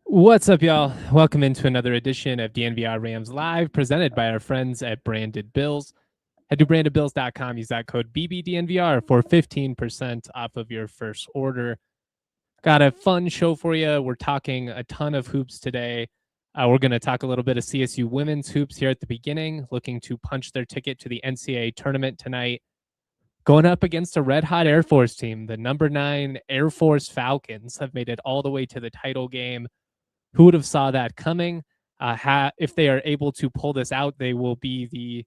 What's up, y'all? Welcome into another edition of DNVR Rams Live, presented by our friends at Branded Bills. Head to brandedbills.com, use that code BBDNVR for 15% off of your first order. Got a fun show for you. We're talking a ton of hoops today. We're going to talk a little bit of CSU Women's hoops here at the beginning, looking to punch their ticket to the NCAA Tournament tonight. Going up against a red-hot Air Force team, the number 9 Air Force Falcons have made it all the way to the title game. Who would have saw that coming? If they are able to pull this out, they will be the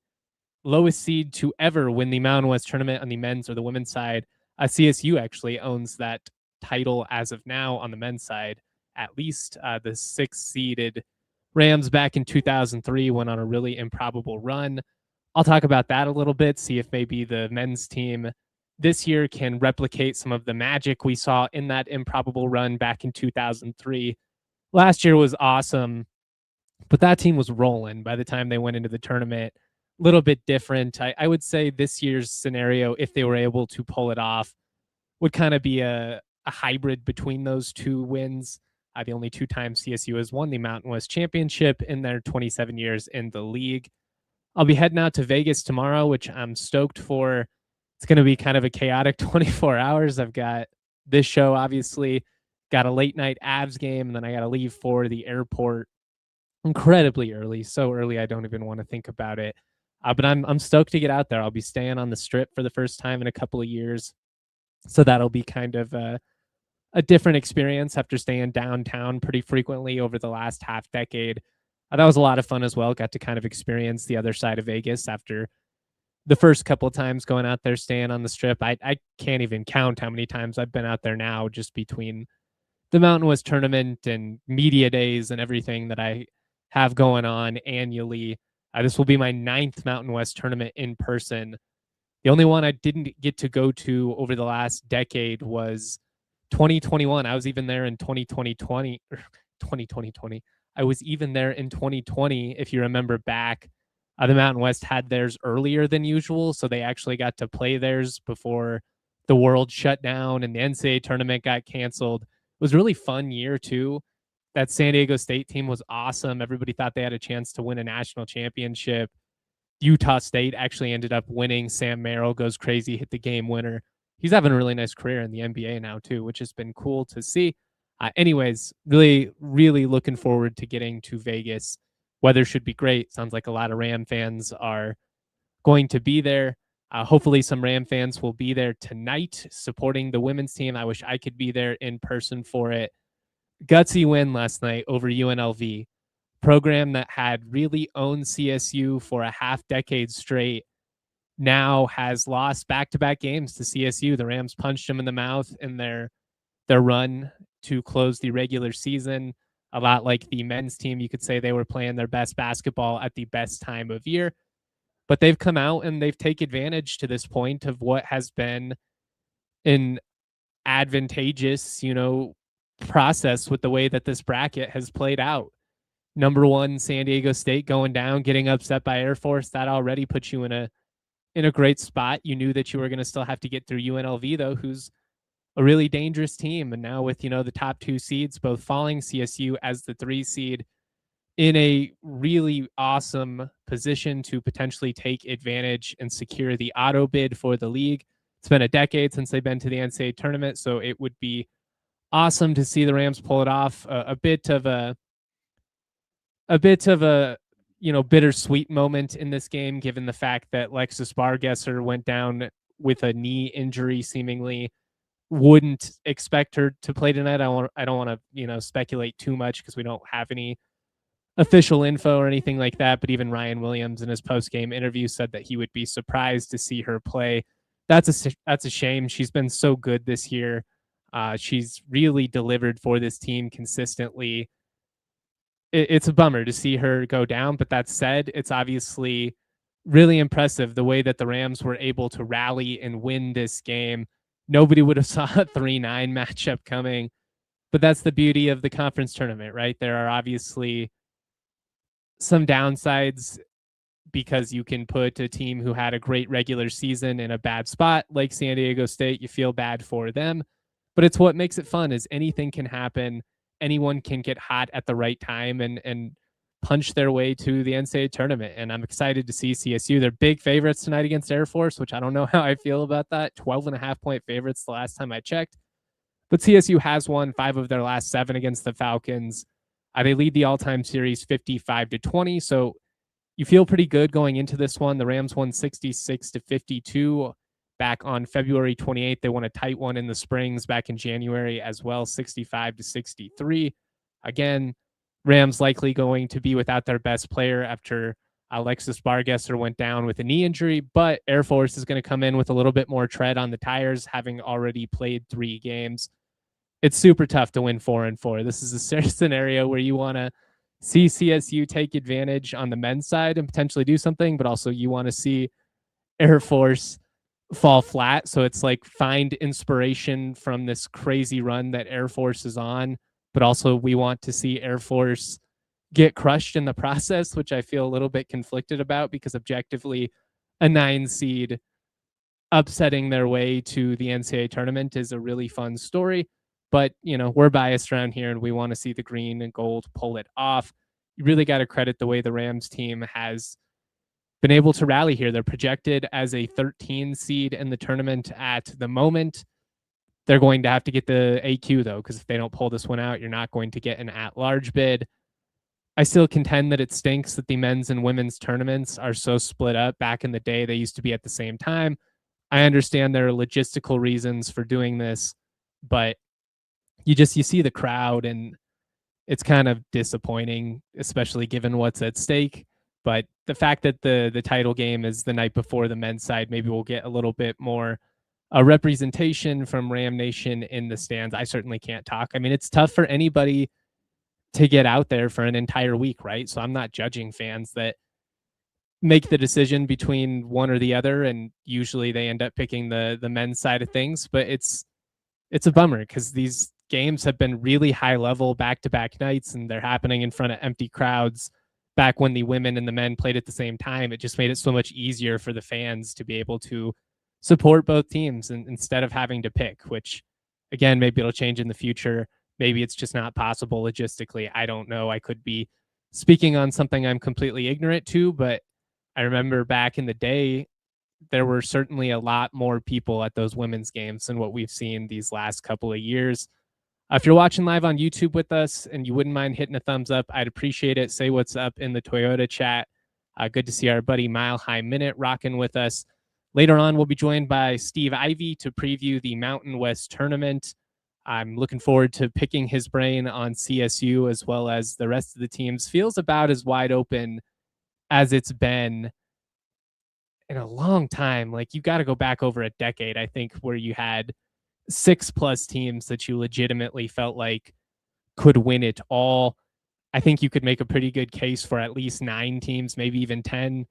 lowest seed to ever win the Mountain West Tournament on the men's or the women's side. CSU actually owns that title as of now on the men's side. At least the 6th-seeded Rams back in 2003 went on a really improbable run. I'll talk about that a little bit, see if maybe the men's team this year can replicate some of the magic we saw in that improbable run back in 2003. Last year was awesome, but that team was rolling by the time they went into the tournament. A little bit different. I would say this year's scenario, if they were able to pull it off, would kind of be a hybrid between those two wins. The only 2 times CSU has won the Mountain West Championship in their 27 years in the league. I'll be heading out to Vegas tomorrow, which I'm stoked for. It's going to be kind of a chaotic 24 hours. I've got this show, obviously. Got a late night Avs game, and then I got to leave for the airport incredibly early. So early, I don't even want to think about it. But I'm stoked to get out there. I'll be staying on the Strip for the first time in a couple of years. So that'll be kind of a different experience after staying downtown pretty frequently over the last half decade. That was a lot of fun as well. Got to kind of experience the other side of Vegas after the first couple of times going out there, staying on the Strip. I can't even count how many times I've been out there now, just between the Mountain West Tournament and media days and everything that I have going on annually. This will be my 9th Mountain West Tournament in person. The only one I didn't get to go to over the last decade was 2021. I was even there in 2020. I was even there in 2020. If you remember back, the Mountain West had theirs earlier than usual, so they actually got to play theirs before the world shut down and the NCAA tournament got canceled. It was a really fun year too. That San Diego State team was awesome. Everybody thought they had a chance to win a national championship. Utah State actually ended up winning. Sam Merrill goes crazy, hit the game winner. He's having a really nice career in the NBA now too, which has been cool to see. Anyways, really, really looking forward to getting to Vegas. Weather should be great. Sounds like a lot of Ram fans are going to be there. Hopefully some Ram fans will be there tonight supporting the women's team. I wish I could be there in person for it. Gutsy win last night over UNLV. Program that had really owned CSU for a half decade straight now has lost back-to-back games to CSU. The Rams punched them in the mouth in their run to close the regular season. A lot like the men's team, you could say they were playing their best basketball at the best time of year. But they've come out and they've taken advantage to this point of what has been an advantageous, process with the way that this bracket has played out. Number 1, San Diego State going down, getting upset by Air Force. That already puts you in a great spot. You knew that you were going to still have to get through UNLV, though, who's a really dangerous team. And now with, the top 2 seeds both falling, CSU as the 3 seed, in a really awesome position to potentially take advantage and secure the auto bid for the league. It's been a decade since they've been to the NCAA tournament, so it would be awesome to see the Rams pull it off. A bit of a bittersweet moment in this game, given the fact that Lexus Bargesser went down with a knee injury, seemingly. Wouldn't expect her to play tonight. I don't want to, speculate too much because we don't have any official info or anything like that, but even Ryan Williams in his post-game interview said that he would be surprised to see her play. That's a shame. She's been so good this year. She's really delivered for this team consistently. It's a bummer to see her go down, but that said, it's obviously really impressive the way that the Rams were able to rally and win this game. Nobody would have saw a 3-9 matchup coming, but that's the beauty of the conference tournament, right? There are obviously some downsides because you can put a team who had a great regular season in a bad spot like San Diego State. You feel bad for them, but it's what makes it fun is anything can happen. Anyone can get hot at the right time and punch their way to the NCAA tournament. And I'm excited to see CSU. They're big favorites tonight against Air Force, which I don't know how I feel about that. 12.5-point favorites the last time I checked. But CSU has won 5 of their last 7 against the Falcons. They lead the all-time series 55-20. So you feel pretty good going into this one. The Rams won 66-52 back on February 28th. They won a tight one in the Springs back in January as well, 65-63. Again, Rams likely going to be without their best player after Alexis Bargesser went down with a knee injury, but Air Force is going to come in with a little bit more tread on the tires, having already played 3 games. It's super tough to win 4-4. This is a scenario where you want to see CSU take advantage on the men's side and potentially do something, but also you want to see Air Force fall flat. So it's like find inspiration from this crazy run that Air Force is on, but also we want to see Air Force get crushed in the process, which I feel a little bit conflicted about because objectively a 9 seed upsetting their way to the NCAA tournament is a really fun story. But, you know, we're biased around here and we want to see the green and gold pull it off. You really got to credit the way the Rams team has been able to rally here. They're projected as a 13 seed in the tournament at the moment. They're going to have to get the AQ, though, because if they don't pull this one out, you're not going to get an at-large bid. I still contend that it stinks that the men's and women's tournaments are so split up. Back in the day, they used to be at the same time. I understand there are logistical reasons for doing this, but you see the crowd and it's kind of disappointing, especially given what's at stake. But the fact that the title game is the night before the men's side, maybe we'll get a little bit more representation from Ram Nation in the stands. I certainly can't talk. I mean, it's tough for anybody to get out there for an entire week, right? So I'm not judging fans that make the decision between one or the other, and usually they end up picking the men's side of things. But it's a bummer because these games have been really high level back-to-back nights, and they're happening in front of empty crowds. Back when the women and the men played at the same time, it just made it so much easier for the fans to be able to support both teams and instead of having to pick, which again, maybe it'll change in the future. Maybe it's just not possible logistically. I don't know. I could be speaking on something I'm completely ignorant to, but I remember back in the day, there were certainly a lot more people at those women's games than what we've seen these last couple of years. If you're watching live on YouTube with us and you wouldn't mind hitting a thumbs up, I'd appreciate it. Say what's up in the Toyota chat. Good to see our buddy Mile High Minute rocking with us. Later on, we'll be joined by Steve Ivey to preview the Mountain West tournament. I'm looking forward to picking his brain on CSU as well as the rest of the teams. Feels about as wide open as it's been in a long time. Like, you got to go back over a decade, I think, where you had 6+ teams that you legitimately felt like could win it all. I think you could make a pretty good case for at least 9 teams, maybe even 10,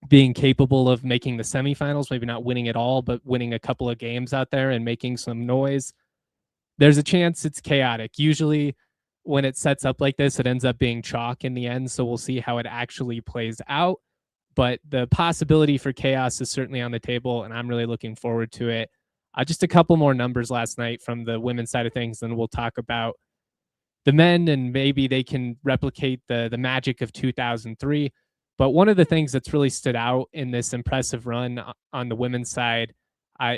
being capable of making the semifinals, maybe not winning it all, but winning a couple of games out there and making some noise. There's a chance it's chaotic. Usually when it sets up like this, it ends up being chalk in the end. So we'll see how it actually plays out. But the possibility for chaos is certainly on the table, and I'm really looking forward to it. Just a couple more numbers last night from the women's side of things, then we'll talk about the men and maybe they can replicate the magic of 2003. But one of the things that's really stood out in this impressive run on the women's side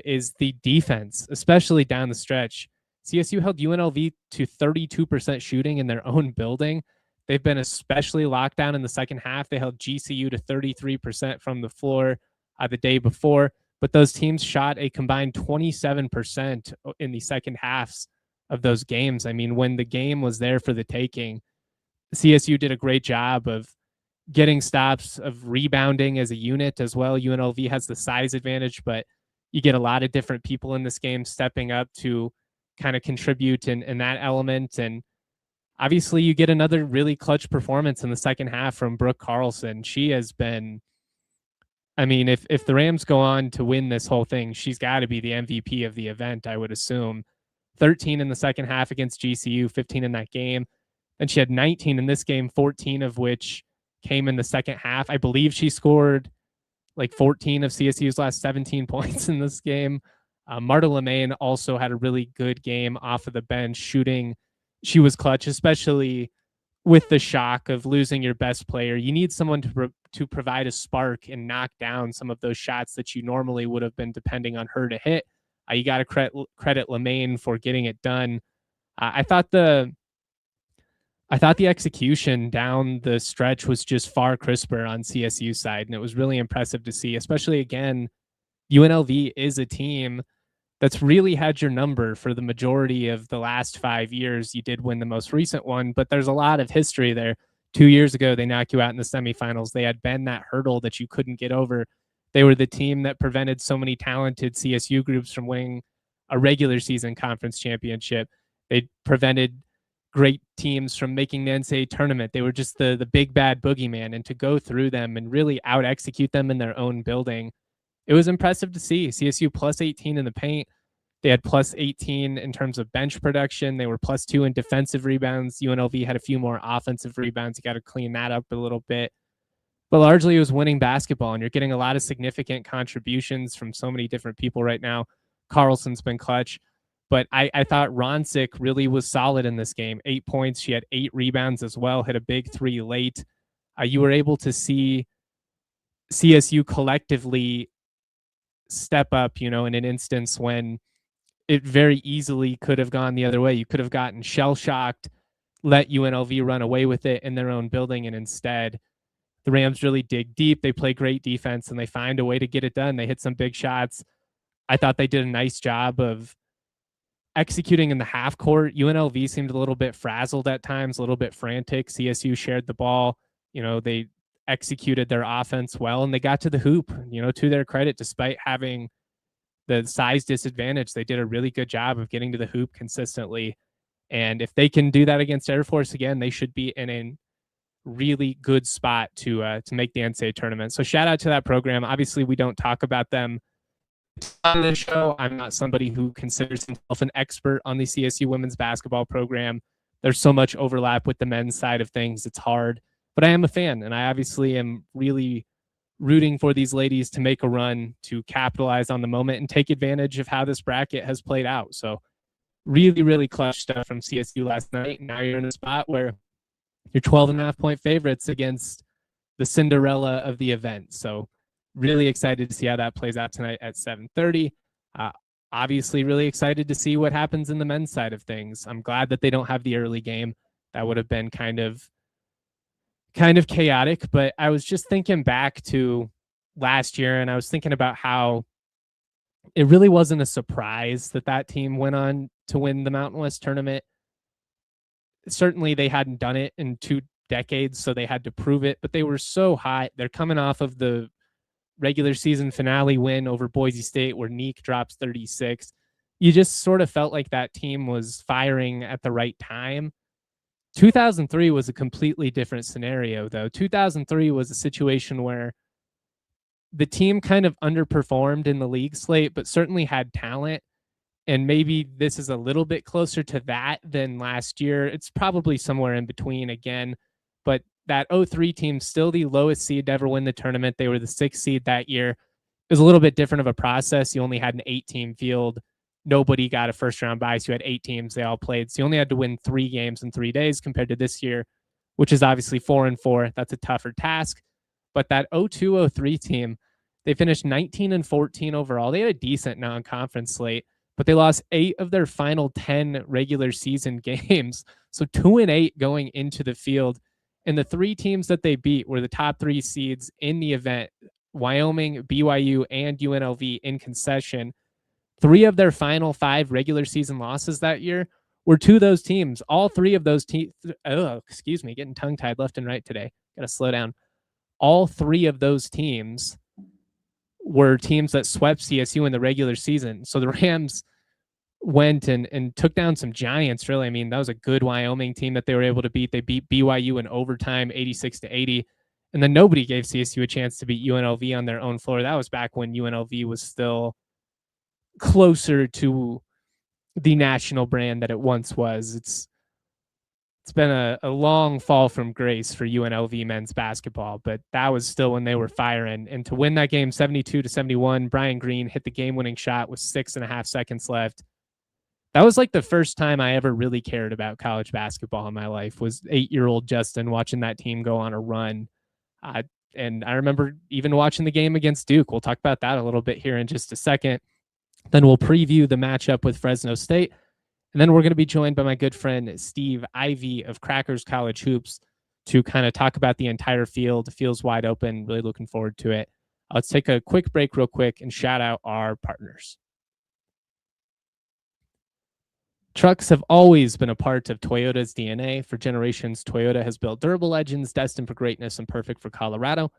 is the defense, especially down the stretch. CSU held UNLV to 32% shooting in their own building. They've been especially locked down in the second half. They held GCU to 33% from the floor the day before, but those teams shot a combined 27% in the second halves of those games. I mean, when the game was there for the taking, CSU did a great job of getting stops, of rebounding as a unit as well. UNLV has the size advantage, but you get a lot of different people in this game stepping up to kind of contribute in that element. And obviously, you get another really clutch performance in the second half from Brooke Carlson. She has been, I mean, if the Rams go on to win this whole thing, she's got to be the MVP of the event, I would assume. 13 in the second half against GCU, 15 in that game. And she had 19 in this game, 14 of which came in the second half. I believe she scored like 14 of CSU's last 17 points in this game. Marta Lemaine also had a really good game off of the bench shooting. She was clutch, especially with the shock of losing your best player. You need someone to provide a spark and knock down some of those shots that you normally would have been depending on her to hit. You got to credit Lemaine for getting it done. I thought the execution down the stretch was just far crisper on CSU side, and it was really impressive to see, especially again, UNLV is a team that's really had your number for the majority of the last 5 years. You did win the most recent one, but there's a lot of history there. 2 years ago, they knocked you out in the semifinals. They had been that hurdle that you couldn't get over. They were the team that prevented so many talented CSU groups from winning a regular season conference championship. They prevented great teams from making the NCAA tournament. They were just the big bad boogeyman, and to go through them and really out execute them in their own building, it was impressive to see. CSU plus 18 in the paint. They had plus 18 in terms of bench production. They were plus 2 in defensive rebounds. UNLV had a few more offensive rebounds. You got to clean that up a little bit. But largely it was winning basketball, and you're getting a lot of significant contributions from so many different people right now. Carlson's been clutch. But I thought Ronsick really was solid in this game. 8 points. She had 8 rebounds as well, hit a big 3 late. You were able to see CSU collectively step up, in an instance when it very easily could have gone the other way. You could have gotten shell-shocked, let UNLV run away with it in their own building, and instead the Rams really dig deep. They play great defense, and they find a way to get it done. They hit some big shots. I thought they did a nice job of executing in the half court. UNLV seemed a little bit frazzled at times, a little bit frantic. CSU shared the ball. They executed their offense well, and they got to the hoop, to their credit, despite having the size disadvantage. They did a really good job of getting to the hoop consistently. And if they can do that against Air Force again, they should be in a really good spot to make the NCAA tournament. So shout out to that program. Obviously, we don't talk about them on the show. I'm not somebody who considers himself an expert on the CSU women's basketball program. There's so much overlap with the men's side of things. It's hard, but I am a fan, and I obviously am really rooting for these ladies to make a run, to capitalize on the moment and take advantage of how this bracket has played out. So really, really clutch stuff from CSU last night. Now you're in a spot where you're 12.5-point favorites against the Cinderella of the event. So really excited to see how that plays out tonight at 7:30. Obviously really excited to see what happens in the men's side of things. I'm glad that they don't have the early game. That would have been kind of chaotic, but I was just thinking back to last year, and I was thinking about how it really wasn't a surprise that team went on to win the Mountain West tournament. Certainly they hadn't done it in 2 decades, so they had to prove it, but they were so hot. They're coming off of the regular season finale win over Boise State where Neek drops 36. You just sort of felt like that team was firing at the right time. 2003 was a completely different scenario, though. 2003 was a situation where the team kind of underperformed in the league slate, but certainly had talent. And maybe this is a little bit closer to that than last year. It's probably somewhere in between again. But that 03 team, still the lowest seed to ever win the tournament. They were the 6th seed that year. It was a little bit different of a process. You only had an 8-team field. Nobody got a first-round bye, so you had 8 teams. They all played. So you only had to win 3 games in 3 days compared to this year, which is obviously 4-4. That's a tougher task. But that 02-03 team, they finished 19-14 overall. They had a decent non-conference slate, but they lost 8 of their final 10 regular season games. So 2-8 going into the field. And the 3 teams that they beat were the top 3 seeds in the event: Wyoming, BYU, and UNLV in concession. 3 of their final 5 regular season losses that year were to those teams. All three of those teams, getting tongue-tied left and right today. Got to slow down. All three of those teams were teams that swept CSU in the regular season. So the Rams went and took down some giants, really. I mean, that was a good Wyoming team that they were able to beat. They beat BYU in overtime, 86-80. And then nobody gave CSU a chance to beat UNLV on their own floor. That was back when UNLV was still closer to the national brand that it once was. It's been a long fall from grace for UNLV men's basketball, but that was still when they were firing. And to win that game 72-71, Brian Green hit the game-winning shot with 6.5 seconds left. That was like the first time I ever really cared about college basketball in my life, was 8-year-old Justin watching that team go on a run. And I remember even watching the game against Duke. We'll talk about that a little bit here in just a second. Then we'll preview the matchup with Fresno State. And then we're going to be joined by my good friend Steve Ivey of Crackers College Hoops to kind of talk about the entire field. The field's wide open. Really looking forward to it. Let's take a quick break real quick and shout out our partners. Trucks have always been a part of Toyota's DNA. For generations, Toyota has built durable legends destined for greatness and perfect for Colorado.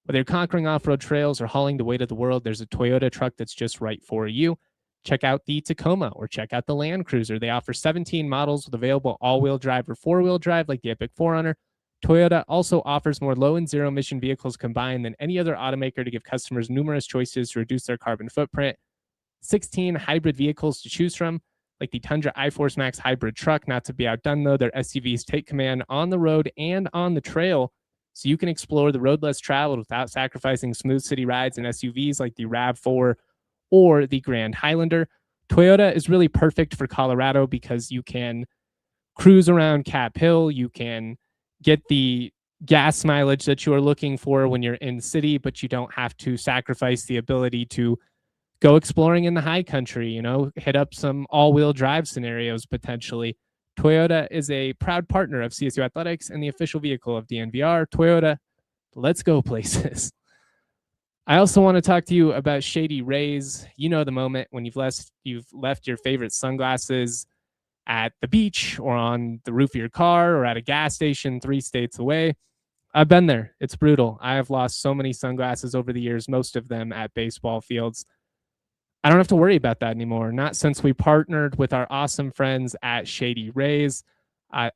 Whether you're conquering off-road trails or hauling the weight of the world, there's a Toyota truck that's just right for you. Check out the Tacoma or check out the Land Cruiser. They offer 17 models with available all-wheel drive or four-wheel drive like the Epic 4Runner. Toyota also offers more low and zero-emission vehicles combined than any other automaker to give customers numerous choices to reduce their carbon footprint. 16 hybrid vehicles to choose from, like the Tundra iForce Max hybrid truck. Not to be outdone, though, their SUVs take command on the road and on the trail, so you can explore the road less traveled without sacrificing smooth city rides in SUVs like the RAV4 or the Grand Highlander. Toyota is really perfect for Colorado because you can cruise around Cap Hill. You can get the gas mileage that you are looking for when you're in city, but you don't have to sacrifice the ability to go exploring in the high country, hit up some all-wheel drive scenarios potentially. Toyota is a proud partner of CSU Athletics and the official vehicle of DNVR. Toyota, let's go places. I also want to talk to you about Shady Rays. You know the moment when you've left your favorite sunglasses at the beach or on the roof of your car or at a gas station 3 states away. I've been there. It's brutal. I have lost so many sunglasses over the years, most of them at baseball fields. I don't have to worry about that anymore. Not since we partnered with our awesome friends at Shady Rays.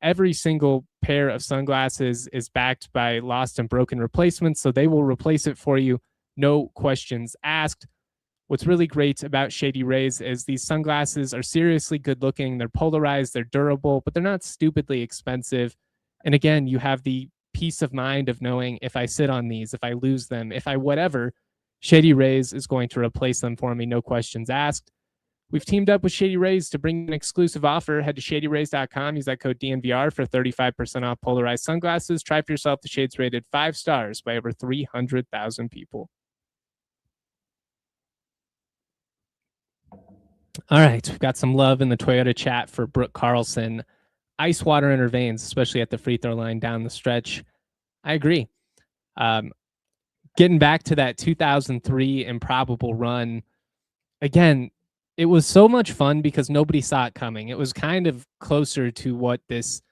Every single pair of sunglasses is backed by lost and broken replacements, so they will replace it for you. No questions asked. What's really great about Shady Rays is these sunglasses are seriously good looking. They're polarized, they're durable, but they're not stupidly expensive. And again, you have the peace of mind of knowing if I sit on these, if I lose them, if I whatever, Shady Rays is going to replace them for me, no questions asked. We've teamed up with Shady Rays to bring an exclusive offer. Head to shadyrays.com, use that code DNVR for 35% off polarized sunglasses. Try for yourself the shades rated 5 stars by over 300,000 people. All right, we've got some love in the Toyota chat for Brooke Carlson. Ice water in her veins, especially at the free throw line down the stretch. I agree. Getting back to that 2003 improbable run, again, it was so much fun because nobody saw it coming. It was kind of closer to what this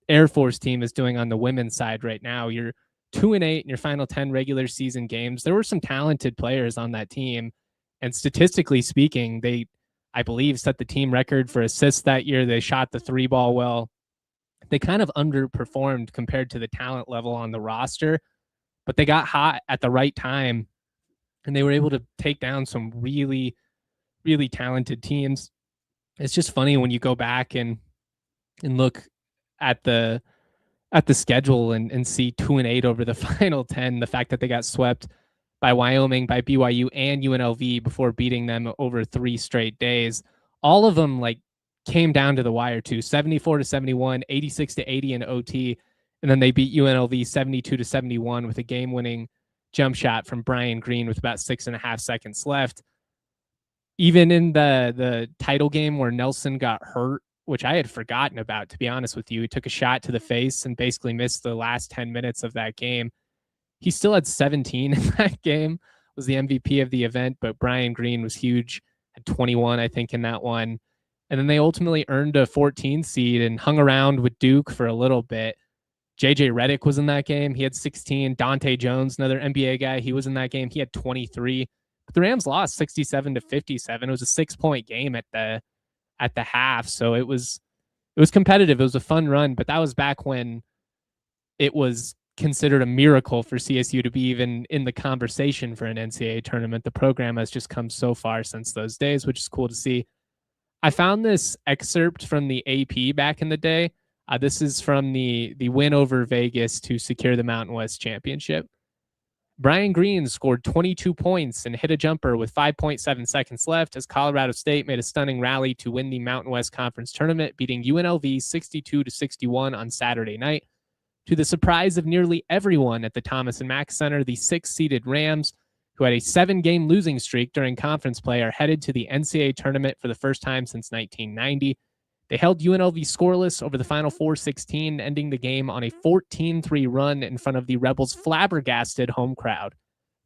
Air Force team is doing on the women's side right now. You're 2-8 in your final 10 regular season games. There were some talented players on that team, and statistically speaking, they, I believe, set the team record for assists that year. They shot the 3 ball well. They kind of underperformed compared to the talent level on the roster, but they got hot at the right time, and they were able to take down some really, really talented teams. It's just funny when you go back and look at the schedule and see 2-8 over the final 10. The fact that they got swept by Wyoming, by BYU, and UNLV before beating them over 3 straight days. All of them came down to the wire too. 74-71, 86-80 in OT, and then they beat UNLV 72-71 with a game-winning jump shot from Brian Green with about 6.5 seconds left. Even in the title game where Nelson got hurt, which I had forgotten about, to be honest with you, he took a shot to the face and basically missed the last 10 minutes of that game. He still had 17 in that game, was the MVP of the event, but Brian Green was huge, had 21, I think, in that one. And then they ultimately earned a 14 seed and hung around with Duke for a little bit. JJ Redick was in that game. He had 16. Dante Jones, another NBA guy, he was in that game. He had 23. But the Rams lost 67-57. It was a 6-point game at the half. So it was competitive. It was a fun run, but that was back when it was considered a miracle for CSU to be even in the conversation for an NCAA tournament. The program has just come so far since those days, which is cool to see. I found this excerpt from the AP back in the day. This is from the win over Vegas to secure the Mountain West Championship. Brian Green scored 22 points and hit a jumper with 5.7 seconds left as Colorado State made a stunning rally to win the Mountain West Conference Tournament, beating UNLV 62-61 on Saturday night. To the surprise of nearly everyone at the Thomas & Mack Center, the 6-seeded Rams, who had a 7-game losing streak during conference play, are headed to the NCAA tournament for the first time since 1990. They held UNLV scoreless over the final 4-16, ending the game on a 14-3 run in front of the Rebels' flabbergasted home crowd.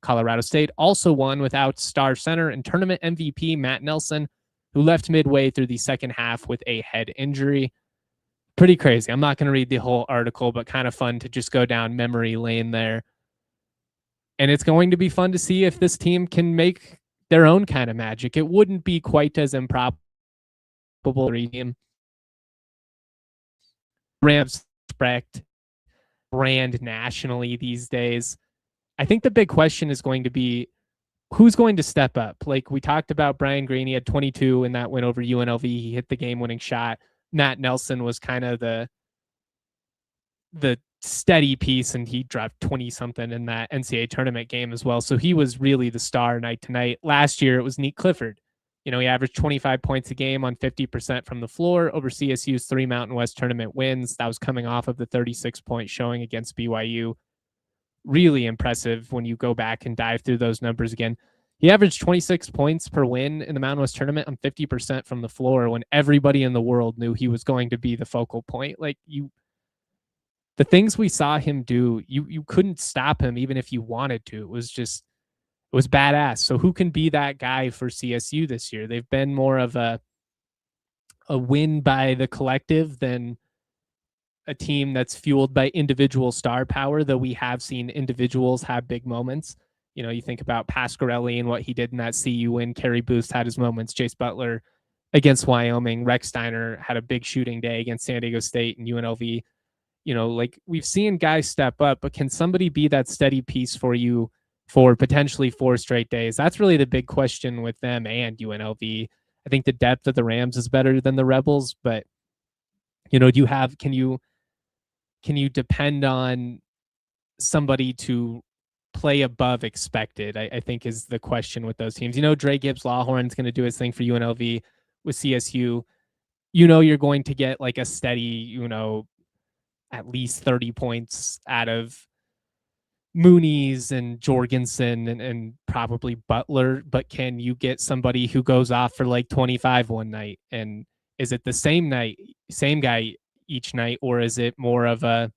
Colorado State also won without star center and tournament MVP Matt Nelson, who left midway through the second half with a head injury. Pretty crazy. I'm not going to read the whole article, but kind of fun to just go down memory lane there. And it's going to be fun to see if this team can make their own kind of magic. It wouldn't be quite as improbable. Rams brand nationally these days. I think the big question is going to be who's going to step up. Like we talked about Brian Green, he had 22 in that win over UNLV. He hit the game-winning shot. Matt Nelson was kind of the steady piece, and he dropped 20-something in that NCAA tournament game as well. So he was really the star night to night. Last year, it was Nick Clifford. He averaged 25 points a game on 50% from the floor over CSU's 3 Mountain West tournament wins. That was coming off of the 36-point showing against BYU. Really impressive when you go back and dive through those numbers again. He averaged 26 points per win in the Mountain West tournament on 50% from the floor when everybody in the world knew he was going to be the focal point. The things we saw him do, you couldn't stop him even if you wanted to. It was badass. So who can be that guy for CSU this year? They've been more of a win by the collective than a team that's fueled by individual star power, though we have seen individuals have big moments. You think about Pasquarelli and what he did in that CU win. Kerry Booth had his moments. Chase Butler against Wyoming. Rex Steiner had a big shooting day against San Diego State and UNLV. We've seen guys step up, but can somebody be that steady piece for you for potentially 4 straight days? That's really the big question with them and UNLV. I think the depth of the Rams is better than the Rebels, but can you depend on somebody to play above expected, I think is the question with those teams. Dre Gibbs-Lawhorn's going to do his thing for UNLV. With CSU, you're going to get like a steady, at least 30 points out of Mooney's and Jorgensen and probably Butler, but can you get somebody who goes off for like 25 one night? And is it the same guy each night, or is it more of a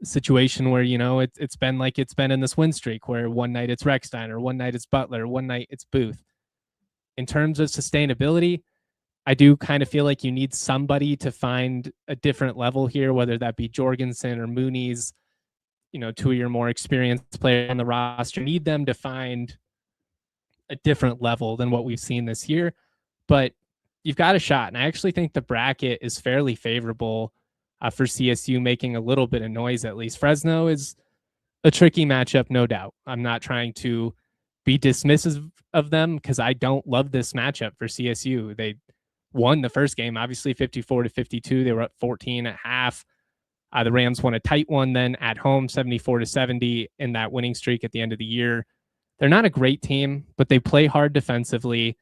situation where it's been like it's been in this win streak where one night it's Rex Steiner, one night it's Butler, one night it's Booth? In terms of sustainability, I do kind of feel like you need somebody to find a different level here, whether that be Jorgensen or Mooney's, 2 of your more experienced players on the roster. You need them to find a different level than what we've seen this year, but you've got a shot. And I actually think the bracket is fairly favorable for CSU making a little bit of noise, at least. Fresno is a tricky matchup, no doubt. I'm not trying to be dismissive of them because I don't love this matchup for CSU. They won the first game, obviously 54-52. They were up 14 at half. The Rams won a tight one then at home, 74-70 in that winning streak at the end of the year. They're not a great team, but they play hard defensively.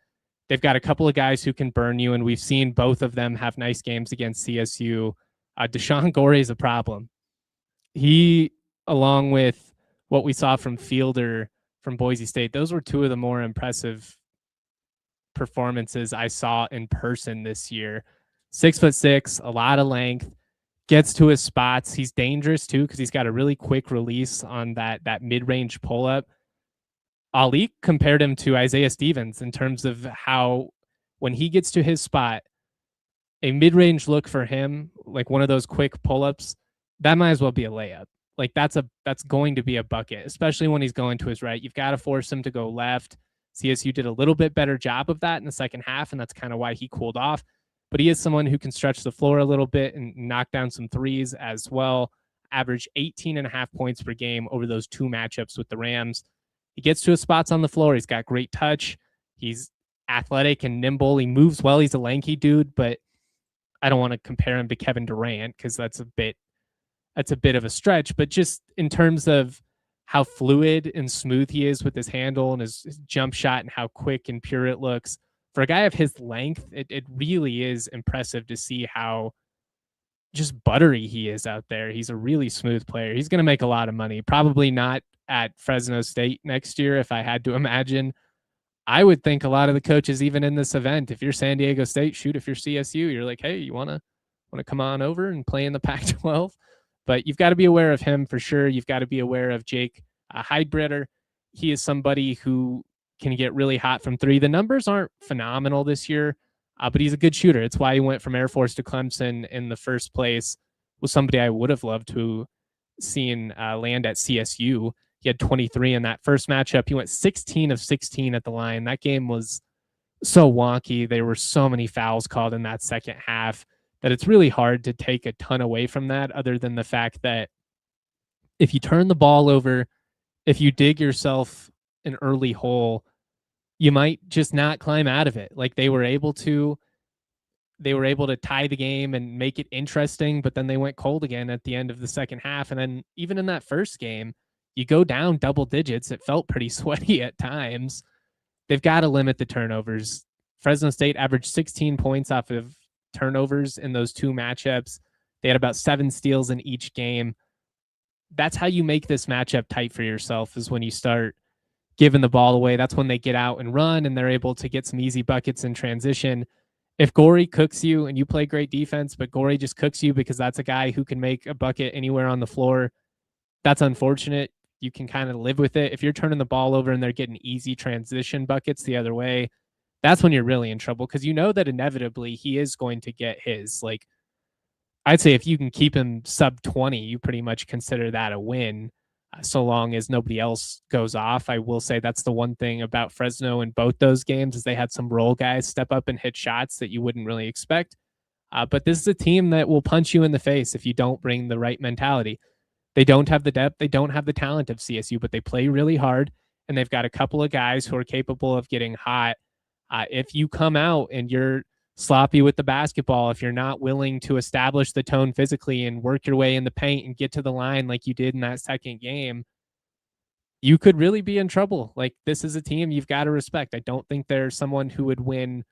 They've got a couple of guys who can burn you, and we've seen both of them have nice games against CSU. Deshaun Gorey is a problem. He, along with what we saw from Fielder from Boise State, those were 2 of the more impressive performances I saw in person this year. 6'6", a lot of length, gets to his spots. He's dangerous too because he's got a really quick release on that mid-range pull-up. Ali compared him to Isaiah Stevens in terms of how when he gets to his spot, a mid-range look for him, like one of those quick pull-ups, that might as well be a layup. Like that's going to be a bucket, especially when he's going to his right. You've got to force him to go left. CSU did a little bit better job of that in the second half, and that's kind of why he cooled off. But he is someone who can stretch the floor a little bit and knock down some threes as well. Average 18.5 points per game over those two matchups with the Rams. He gets to his spots on the floor. He's got great touch. He's athletic and nimble. He moves well. He's a lanky dude, but I don't want to compare him to Kevin Durant because that's a bit of a stretch. But just in terms of how fluid and smooth he is with his handle and his jump shot and how quick and pure it looks, for a guy of his length, it really is impressive to see how just buttery he is out there. He's a really smooth player. He's going to make a lot of money. Probably not at Fresno State next year, if I had to imagine. I would think a lot of the coaches, even in this event, if you're San Diego State, shoot, if you're CSU, you're like, hey, you want to come on over and play in the Pac-12? But you've got to be aware of him for sure. You've got to be aware of Jake Heidbreder. He is somebody who can get really hot from three. The numbers aren't phenomenal this year, but he's a good shooter. It's why he went from Air Force to Clemson in the first place. Was somebody I would have loved to seen land at CSU. He had 23 in that first matchup. He went 16 of 16 at the line. That game was so wonky. There were so many fouls called in that second half that it's really hard to take a ton away from that, other than the fact that if you turn the ball over, if you dig yourself an early hole, you might just not climb out of it. Like they were able to tie the game and make it interesting, but then they went cold again at the end of the second half. And then even in that first game, you go down double digits. It felt pretty sweaty at times. They've got to limit the turnovers. Fresno State averaged 16 points off of turnovers in those two matchups. They had about 7 steals in each game. That's how you make this matchup tight for yourself, is when you start giving the ball away. That's when they get out and run and they're able to get some easy buckets in transition. If Gorey cooks you and you play great defense, but Gorey just cooks you because that's a guy who can make a bucket anywhere on the floor, that's unfortunate. You can kind of live with it. If you're turning the ball over and they're getting easy transition buckets the other way, that's when you're really in trouble, because you know that inevitably he is going to get his. Like, I'd say if you can keep him sub 20, you pretty much consider that a win, so long as nobody else goes off. I will say that's the one thing about Fresno in both those games, is they had some role guys step up and hit shots that you wouldn't really expect. But this is a team that will punch you in the face if you don't bring the right mentality. They don't have the depth. They don't have the talent of CSU, but they play really hard, and they've got a couple of guys who are capable of getting hot. If you come out and you're sloppy with the basketball, if you're not willing to establish the tone physically and work your way in the paint and get to the line like you did in that second game, you could really be in trouble. Like, this is a team you've got to respect. I don't think there's someone who would win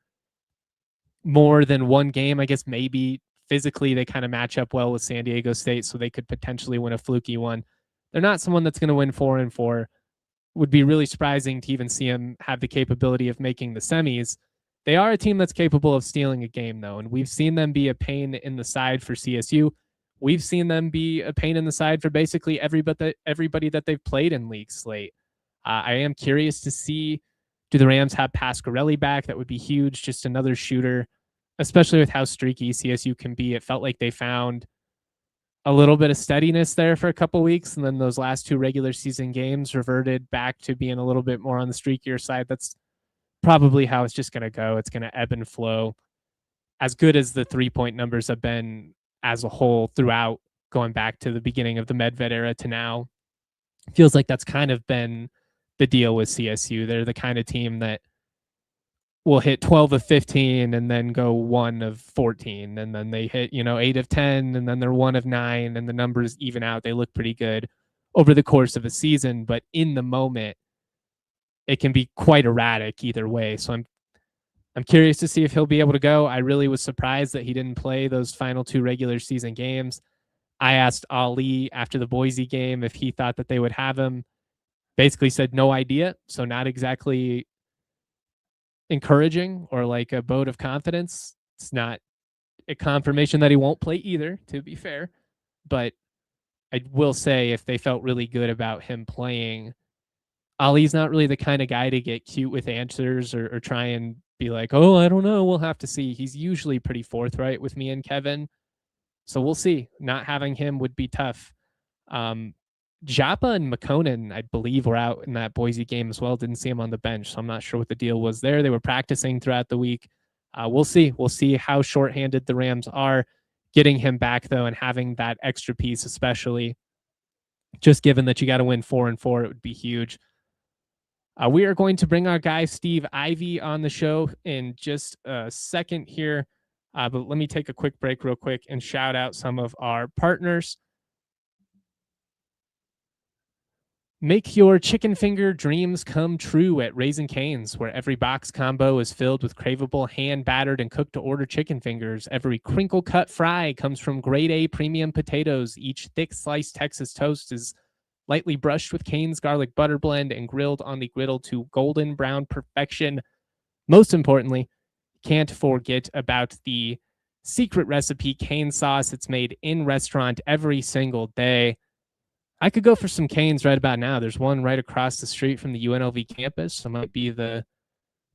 more than one game. I guess maybe physically they kind of match up well with San Diego State, so they could potentially win a fluky one. They're not someone that's going to win 4-4. Would be really surprising to even see them have the capability of making the semis. They are a team that's capable of stealing a game, though, and we've seen them be a pain in the side for CSU. We've seen them be a pain in the side for basically everybody that they've played in league slate. I am curious to see, do the Rams have Pasquarelli back? That would be huge. Just another shooter, especially with how streaky CSU can be. It felt like they found a little bit of steadiness there for a couple weeks, and then those last 2 regular season games reverted back to being a little bit more on the streakier side. That's probably how it's just going to go. It's going to ebb and flow. As good as the 3-point numbers have been as a whole throughout, going back to the beginning of the Medved era to now, feels like that's kind of been the deal with CSU. They're the kind of team that will hit 12 of 15 and then go 1 of 14. And then they hit, 8 of 10, and then they're 1 of 9, and the numbers even out. They look pretty good over the course of a season, but in the moment, it can be quite erratic either way. So I'm curious to see if he'll be able to go. I really was surprised that he didn't play those final 2 regular season games. I asked Ali after the Boise game if he thought that they would have him. Basically said no idea. So not exactly encouraging or like a vote of confidence. It's not a confirmation that he won't play either, to be fair. But I will say, if they felt really good about him playing, Ali's not really the kind of guy to get cute with answers or try and be like, oh, I don't know, we'll have to see. He's usually pretty forthright with me and Kevin. So we'll see. Not having him would be tough. Joppa and McConan, I believe, were out in that Boise game as well. Didn't see him on the bench, so I'm not sure what the deal was there. They were practicing throughout the week. We'll see. We'll see how shorthanded the Rams are. Getting him back, though, and having that extra piece, especially, just given that you got to win 4-4, it would be huge. We are going to bring our guy Steve Ivy on the show in just a second here. But let me take a quick break real quick and shout out some of our partners. Make your chicken finger dreams come true at Raising Cane's, where every box combo is filled with craveable, hand-battered, and cooked-to-order chicken fingers. Every crinkle-cut fry comes from grade A premium potatoes. Each thick-sliced Texas toast is lightly brushed with Cane's garlic butter blend and grilled on the griddle to golden brown perfection. Most importantly, can't forget about the secret recipe Cane sauce. It's made in restaurant every single day. I could go for some Canes right about now. There's one right across the street from the UNLV campus, so it might be the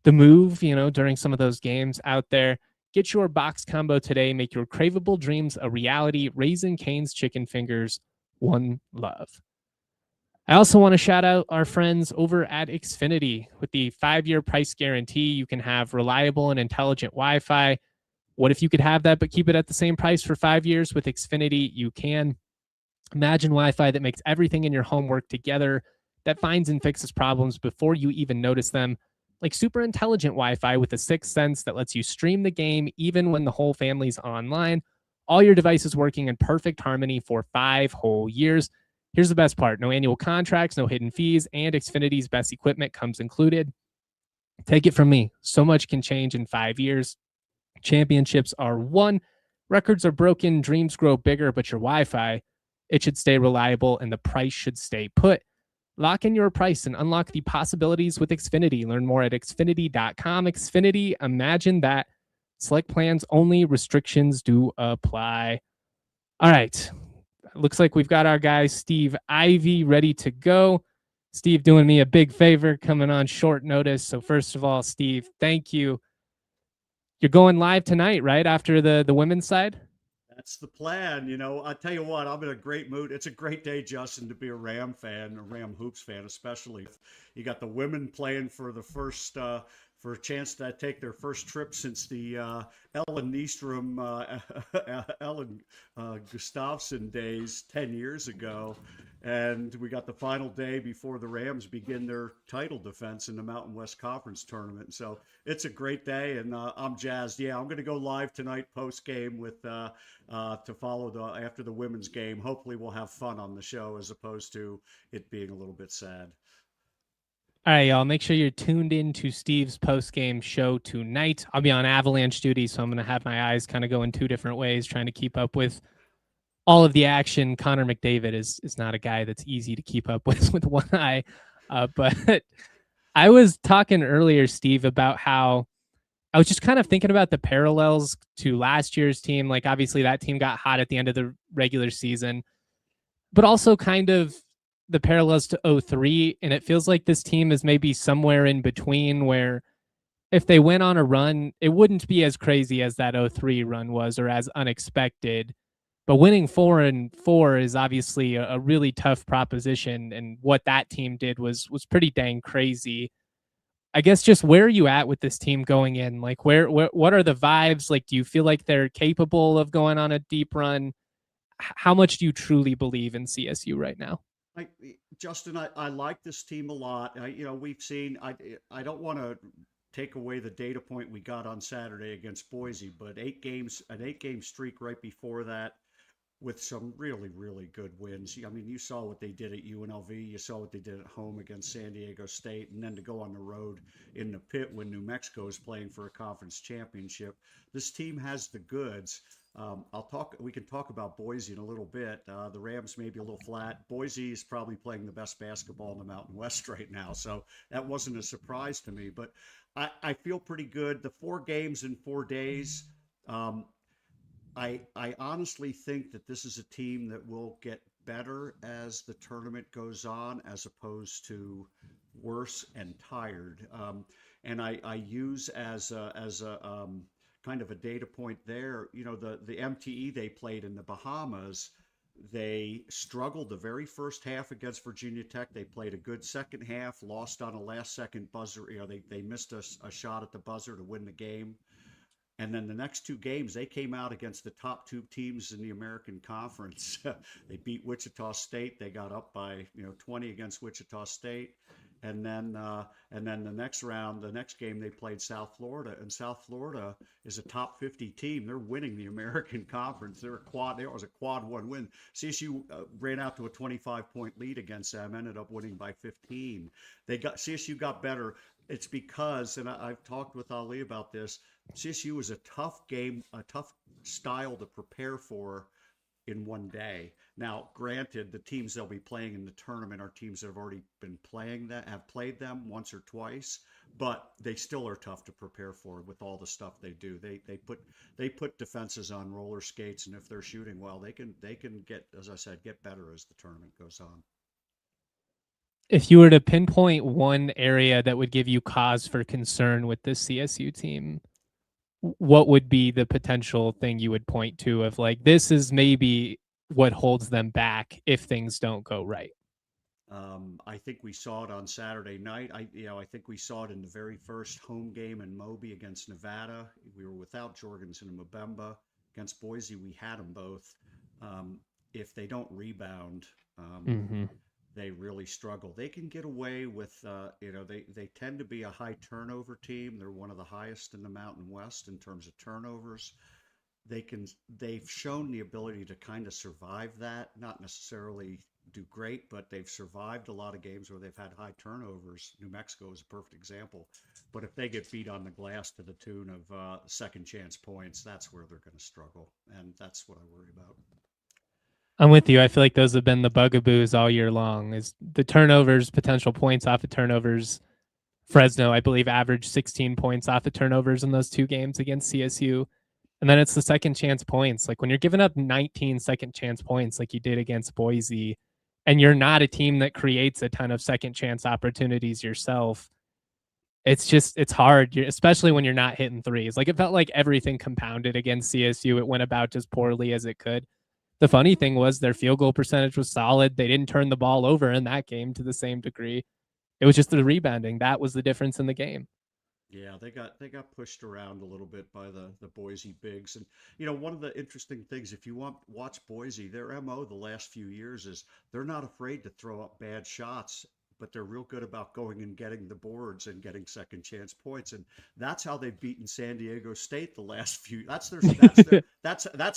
move, during some of those games out there. Get your box combo today. Make your craveable dreams a reality. Raising Cane's chicken fingers, one love. I also want to shout out our friends over at Xfinity. With the 5-year price guarantee, you can have reliable and intelligent Wi-Fi. What if you could have that but keep it at the same price for 5 years? With Xfinity, you can. Imagine Wi-Fi that makes everything in your home work together, that finds and fixes problems before you even notice them, like super intelligent Wi-Fi with a sixth sense that lets you stream the game even when the whole family's online. All your devices working in perfect harmony for 5 whole years. Here's the best part. No annual contracts, no hidden fees, and Xfinity's best equipment comes included. Take it from me. So much can change in 5 years. Championships are won. Records are broken. Dreams grow bigger, but your Wi-Fi, it should stay reliable and the price should stay put. Lock in your price and unlock the possibilities with Xfinity. Learn more at Xfinity.com. Xfinity, imagine that. Select plans only. Restrictions do apply. All right. Looks like we've got our guy Steve Ivy ready to go. Steve doing me a big favor, coming on short notice. So first of all, Steve, thank you. You're going live tonight, right? After the women's side? That's the plan. I tell you what, I'm in a great mood. It's a great day, Justin, to be a Ram fan, a Ram Hoops fan, especially. You got the women playing for the first, for a chance to take their first trip since the Ellen Nystrom, Ellen Gustafson days 10 years ago. And we got the final day before the Rams begin their title defense in the Mountain West Conference tournament. So it's a great day, and I'm jazzed. Yeah, I'm going to go live tonight post game with to follow after the women's game. Hopefully, we'll have fun on the show as opposed to it being a little bit sad. All right, y'all. Make sure you're tuned in to Steve's post-game show tonight. I'll be on Avalanche duty, so I'm going to have my eyes kind of go in 2 different ways, trying to keep up with all of the action. Connor McDavid is not a guy that's easy to keep up with one eye. But I was talking earlier, Steve, about how I was just kind of thinking about the parallels to last year's team. Like, obviously, that team got hot at the end of the regular season, but also kind of the parallels to 03. And it feels like this team is maybe somewhere in between, where if they went on a run, it wouldn't be as crazy as that 03 run was or as unexpected. But winning 4-4 is obviously a really tough proposition, and what that team did was pretty dang crazy. I guess just where are you at with this team going in? Like, what are the vibes? Like, do you feel like they're capable of going on a deep run? How much do you truly believe in CSU right now? Justin, I like this team a lot. We've seen. I don't want to take away the data point we got on Saturday against Boise, but an 8-game streak right before that, with some really, really good wins. I mean, you saw what they did at UNLV. You saw what they did at home against San Diego State, and then to go on the road in the pit when New Mexico is playing for a conference championship. This team has the goods. We can talk about Boise in a little bit. The Rams may be a little flat. Boise is probably playing the best basketball in the Mountain West right now, so that wasn't a surprise to me. But I feel pretty good. The 4 games in 4 days. I honestly think that this is a team that will get better as the tournament goes on, as opposed to worse and tired. And I use as a kind of a data point there, the MTE they played in the Bahamas. They struggled the very first half against Virginia Tech. They played a good second half, lost on a last second buzzer. They missed a shot at the buzzer to win the game. And then the next two games, they came out against the top two teams in the American Conference. They beat Wichita State. They got up by 20 against Wichita State, and then the next round, the next game, they played South Florida, and South Florida is a top 50 team. They're winning the American Conference. It was a quad one win. CSU ran out to a 25-point lead against them, ended up winning by 15. CSU got better. It's because, and I've talked with Ali about this, CSU is a tough game, a tough style to prepare for in one day. Now, granted, the teams they'll be playing in the tournament are teams that have already been playing that, have played them once or twice, but they still are tough to prepare for with all the stuff they do. They put defenses on roller skates, and if they're shooting well, they can get, as I said, get better as the tournament goes on. If you were to pinpoint one area that would give you cause for concern with this CSU team, what would be the potential thing you would point to of like, this is maybe what holds them back if things don't go right? I think we saw it on Saturday night. I think we saw it in the very first home game in Moby against Nevada. We were without Jorgensen and Mbemba. Against Boise, we had them both. If they don't rebound, they really struggle. They can get away with, they tend to be a high turnover team. They're one of the highest in the Mountain West in terms of turnovers. They've shown the ability to kind of survive that, not necessarily do great, but they've survived a lot of games where they've had high turnovers. New Mexico is a perfect example. But if they get beat on the glass to the tune of second chance points, that's where they're going to struggle. And that's what I worry about. I'm with you. I feel like those have been the bugaboos all year long, is the turnovers, potential points off of turnovers. Fresno, I believe, averaged 16 points off of turnovers in those two games against CSU. And then it's the second chance points. Like when you're giving up 19 second chance points like you did against Boise, and you're not a team that creates a ton of second chance opportunities yourself, it's hard, especially when you're not hitting threes. Like it felt like everything compounded against CSU. It went about as poorly as it could. The funny thing was their field goal percentage was solid. They didn't turn the ball over in that game to the same degree. It was just the rebounding. That was the difference in the game. Yeah, they got pushed around a little bit by the Boise bigs. And one of the interesting things, if you watch Boise, their MO the last few years is they're not afraid to throw up bad shots, but they're real good about going and getting the boards and getting second chance points. And that's how they've beaten San Diego State the last few. That's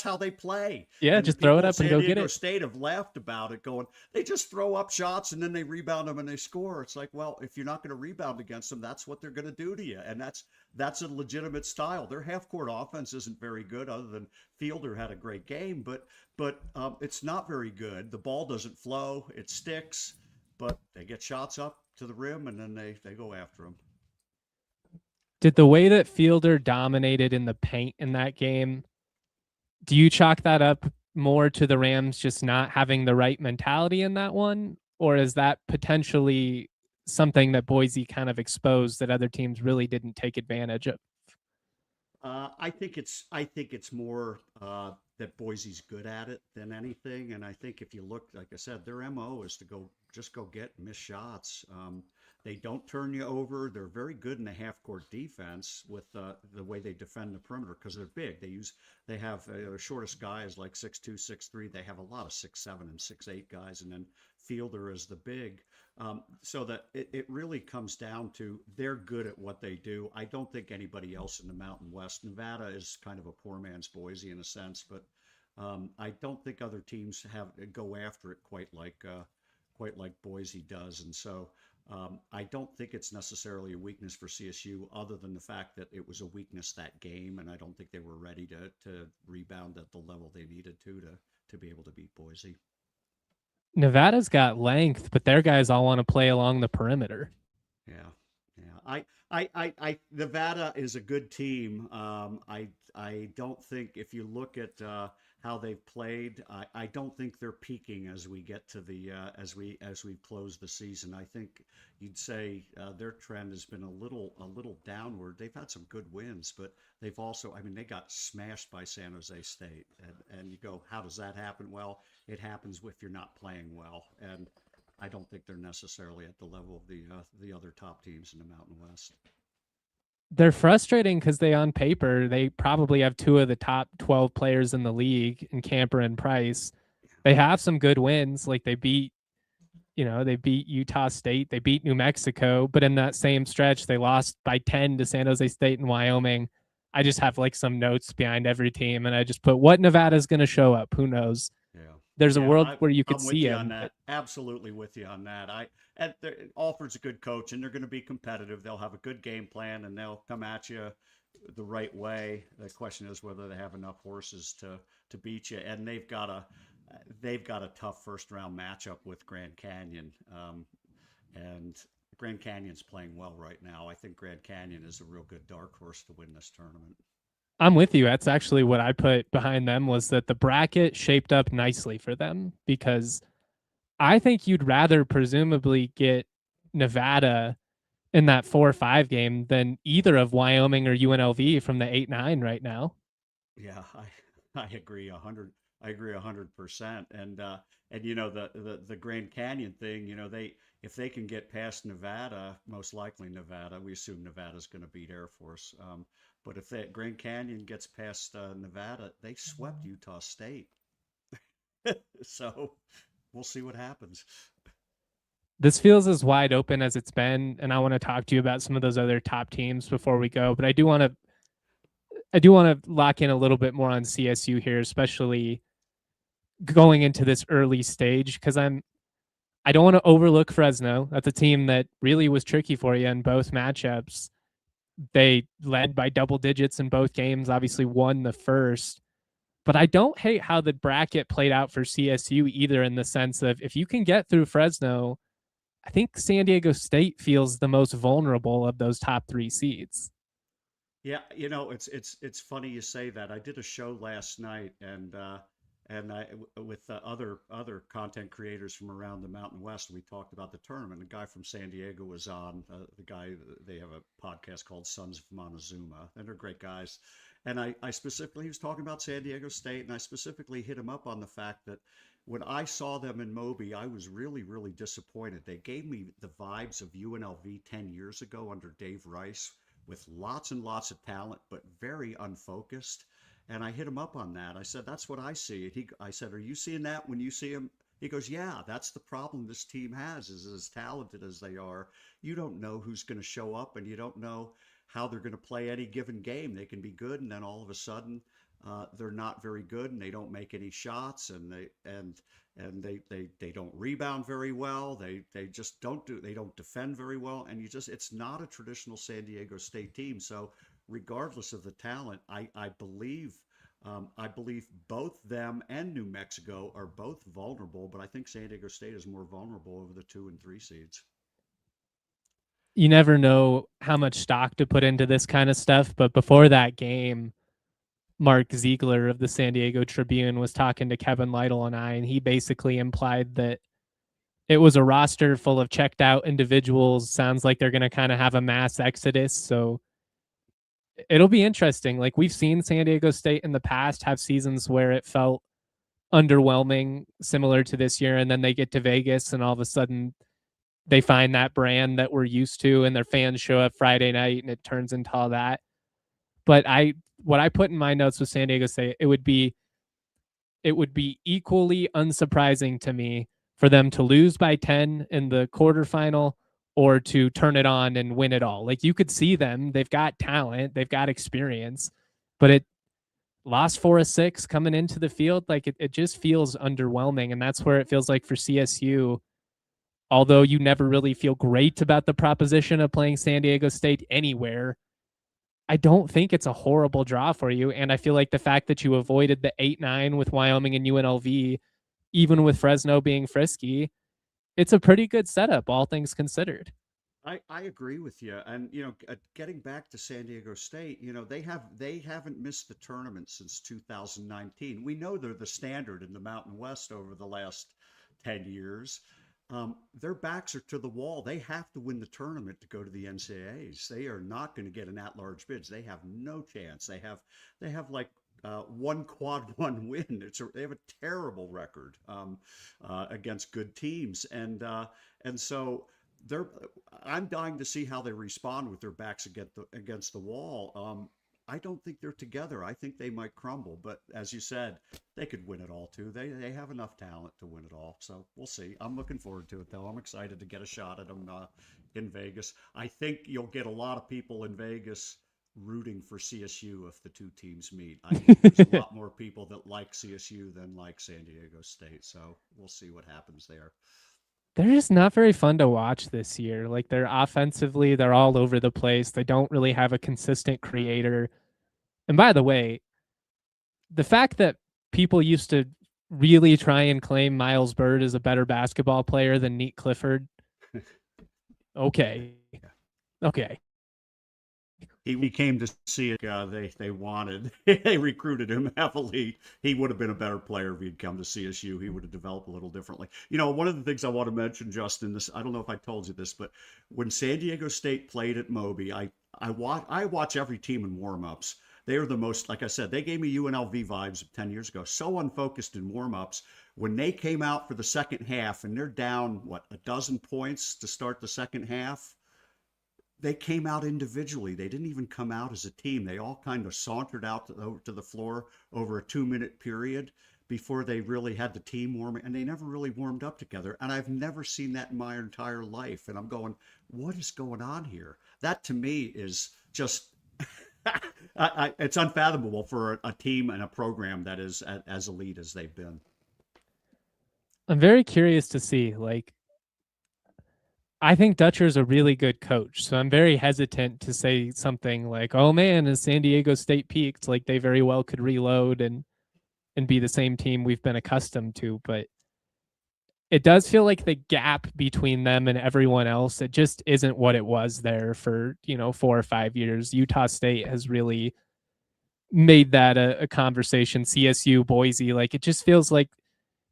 how they play. Yeah, and just throw it up and go get it. San Diego State have laughed about it, going, they just throw up shots and then they rebound them and they score. It's like, well, if you're not going to rebound against them, that's what they're going to do to you. And that's a legitimate style. Their half court offense isn't very good, other than Fielder had a great game, but it's not very good. The ball doesn't flow. It sticks. But they get shots up to the rim, and then they go after them. Did the way that Fielder dominated in the paint in that game, do you chalk that up more to the Rams just not having the right mentality in that one? Or is that potentially something that Boise kind of exposed that other teams really didn't take advantage of? I think it's more that Boise's good at it than anything. And I think if you look, like I said, their MO is to go get missed shots. They don't turn you over. They're very good in the half court defense with the way they defend the perimeter because they're big. They have their shortest guy is like 6'2", 6'3". They have a lot of 6'7" and 6'8" guys, and then Fielder is the big. So that it really comes down to they're good at what they do. I don't think anybody else in the Mountain West. Nevada is kind of a poor man's Boise in a sense, but I don't think other teams go after it quite like Boise does. And so I don't think it's necessarily a weakness for CSU, other than the fact that it was a weakness that game, and I don't think they were ready to rebound at the level they needed to be able to beat Boise. Nevada's got length, but their guys all want to play along the perimeter. Yeah. I Nevada is a good team. I don't think, if you look at how they've played. I don't think they're peaking as we get to the as we close the season. I think you'd say their trend has been a little downward. They've had some good wins, but they've also, I mean, they got smashed by San Jose State, and you go, how does that happen? Well, it happens if you're not playing well, and I don't think they're necessarily at the level of the other top teams in the Mountain West. They're frustrating because they, on paper, they probably have two of the top 12 players in the league in Camper and Price. They have some good wins. Like they beat Utah State, they beat New Mexico, but in that same stretch, they lost by 10 to San Jose State and Wyoming. I just have like some notes behind every team, and I just put what Nevada's going to show up. Who knows? Yeah. There's a Yeah, world where you could I'm with see you on him. that. Absolutely with you on that. Alford's a good coach, and they're going to be competitive. They'll have a good game plan, and they'll come at you the right way. The question is whether they have enough horses to beat you, and they've got a tough first round matchup with Grand Canyon, and Grand Canyon's playing well right now. I think Grand Canyon is a real good dark horse to win this tournament. I'm with you. That's actually what I put behind them, was that the bracket shaped up nicely for them, because I think you'd rather presumably get Nevada in that 4-5 game than either of Wyoming or UNLV from the 8-9 right now. Yeah, I agree 100%. And the Grand Canyon thing, they if they can get past Nevada, most likely Nevada, we assume Nevada's going to beat Air Force. But if that Grand Canyon gets past Nevada, they swept Utah State. So we'll see what happens. This feels as wide open as it's been, and I want to talk to you about some of those other top teams before we go. But I do want to lock in a little bit more on CSU here, especially going into this early stage, because I don't want to overlook Fresno. That's a team that really was tricky for you in both matchups. They led by double digits in both games, obviously won the first. But I don't hate how the bracket played out for CSU either, in the sense of if you can get through Fresno, I think San Diego State feels the most vulnerable of those top three seeds. Yeah, it's funny you say that. I did a show last night, and I with other content creators from around the Mountain West. We talked about the tournament. A guy from San Diego was on. The guy, they have a podcast called Sons of Montezuma, and they're great guys. And I specifically, he was talking about San Diego State, and I specifically hit him up on the fact that when I saw them in Moby, I was really, really disappointed. They gave me the vibes of UNLV 10 years ago under Dave Rice, with lots and lots of talent, but very unfocused. And I hit him up on that. I said, that's what I see. I said, are you seeing that when you see him? He goes, yeah, that's the problem this team has, is as talented as they are, you don't know who's going to show up, and you don't know how they're going to play any given game. They can be good, and then all of a sudden they're not very good, and they don't make any shots, and they don't rebound very well. They just they don't defend very well, and it's not a traditional San Diego State team. So regardless of the talent, I believe both them and New Mexico are both vulnerable, but I think San Diego State is more vulnerable over the 2 and 3 seeds. You never know how much stock to put into this kind of stuff, but before that game, Mark Ziegler of the San Diego Tribune was talking to Kevin Lytle and I, and he basically implied that it was a roster full of checked out individuals. Sounds like they're going to kind of have a mass exodus. So it'll be interesting. Like, we've seen San Diego State in the past have seasons where it felt underwhelming, similar to this year, and then they get to Vegas and all of a sudden they find that brand that we're used to, and their fans show up Friday night and it turns into all that. But what I put in my notes with San Diego State, it would be equally unsurprising to me for them to lose by 10 in the quarterfinal or to turn it on and win it all. Like, you could see them, they've got talent, they've got experience, but it lost 4-6 coming into the field. Like, it just feels underwhelming. And that's where it feels like for CSU, although you never really feel great about the proposition of playing San Diego State anywhere, I don't think it's a horrible draw for you. And I feel like the fact that you avoided the 8-9 with Wyoming and UNLV, even with Fresno being frisky, it's a pretty good setup, all things considered. I agree with you. And, getting back to San Diego State, they haven't missed the tournament since 2019. We know they're the standard in the Mountain West over the last 10 years. Their backs are to the wall. They have to win the tournament to go to the NCAAs. They are not going to get an at-large bids. They have no chance. They have like one quad one win. They have a terrible record against good teams, and so they're. I'm dying to see how they respond with their backs against the wall. I don't think they're together. I think they might crumble. But as you said, they could win it all too. They have enough talent to win it all. So we'll see. I'm looking forward to it though. I'm excited to get a shot at them in Vegas. I think you'll get a lot of people in Vegas rooting for CSU if the two teams meet. I think there's a lot more people that like CSU than like San Diego State. So we'll see what happens there. They're just not very fun to watch this year. Like they're offensively, they're all over the place. They don't really have a consistent creator. And by the way, the fact that people used to really try and claim Miles Bird is a better basketball player than Neat Clifford. Okay. Okay. He came to see it. They wanted. They recruited him heavily. He would have been a better player if he'd come to CSU. He would have developed a little differently. One of the things I want to mention, Justin, this I don't know if I told you this, but when San Diego State played at Moby, I watch every team in warmups. They are the most, like I said, they gave me UNLV vibes 10 years ago. So unfocused in warmups. When they came out for the second half and they're down, a dozen points to start the second half, they came out individually. They didn't even come out as a team. They all kind of sauntered out to the floor over a 2-minute period before they really had the team warming, and they never really warmed up together. And I've never seen that in my entire life. And I'm going, what is going on here? That to me is just, it's unfathomable for a team and a program that is as elite as they've been. I'm very curious to see, like, I think Dutcher's a really good coach, so I'm very hesitant to say something like, "Oh man, is San Diego State peaked?" Like they very well could reload and be the same team we've been accustomed to, but it does feel like the gap between them and everyone else, it just isn't what it was there for 4 or 5 years. Utah State has really made that a conversation. CSU, Boise, like it just feels like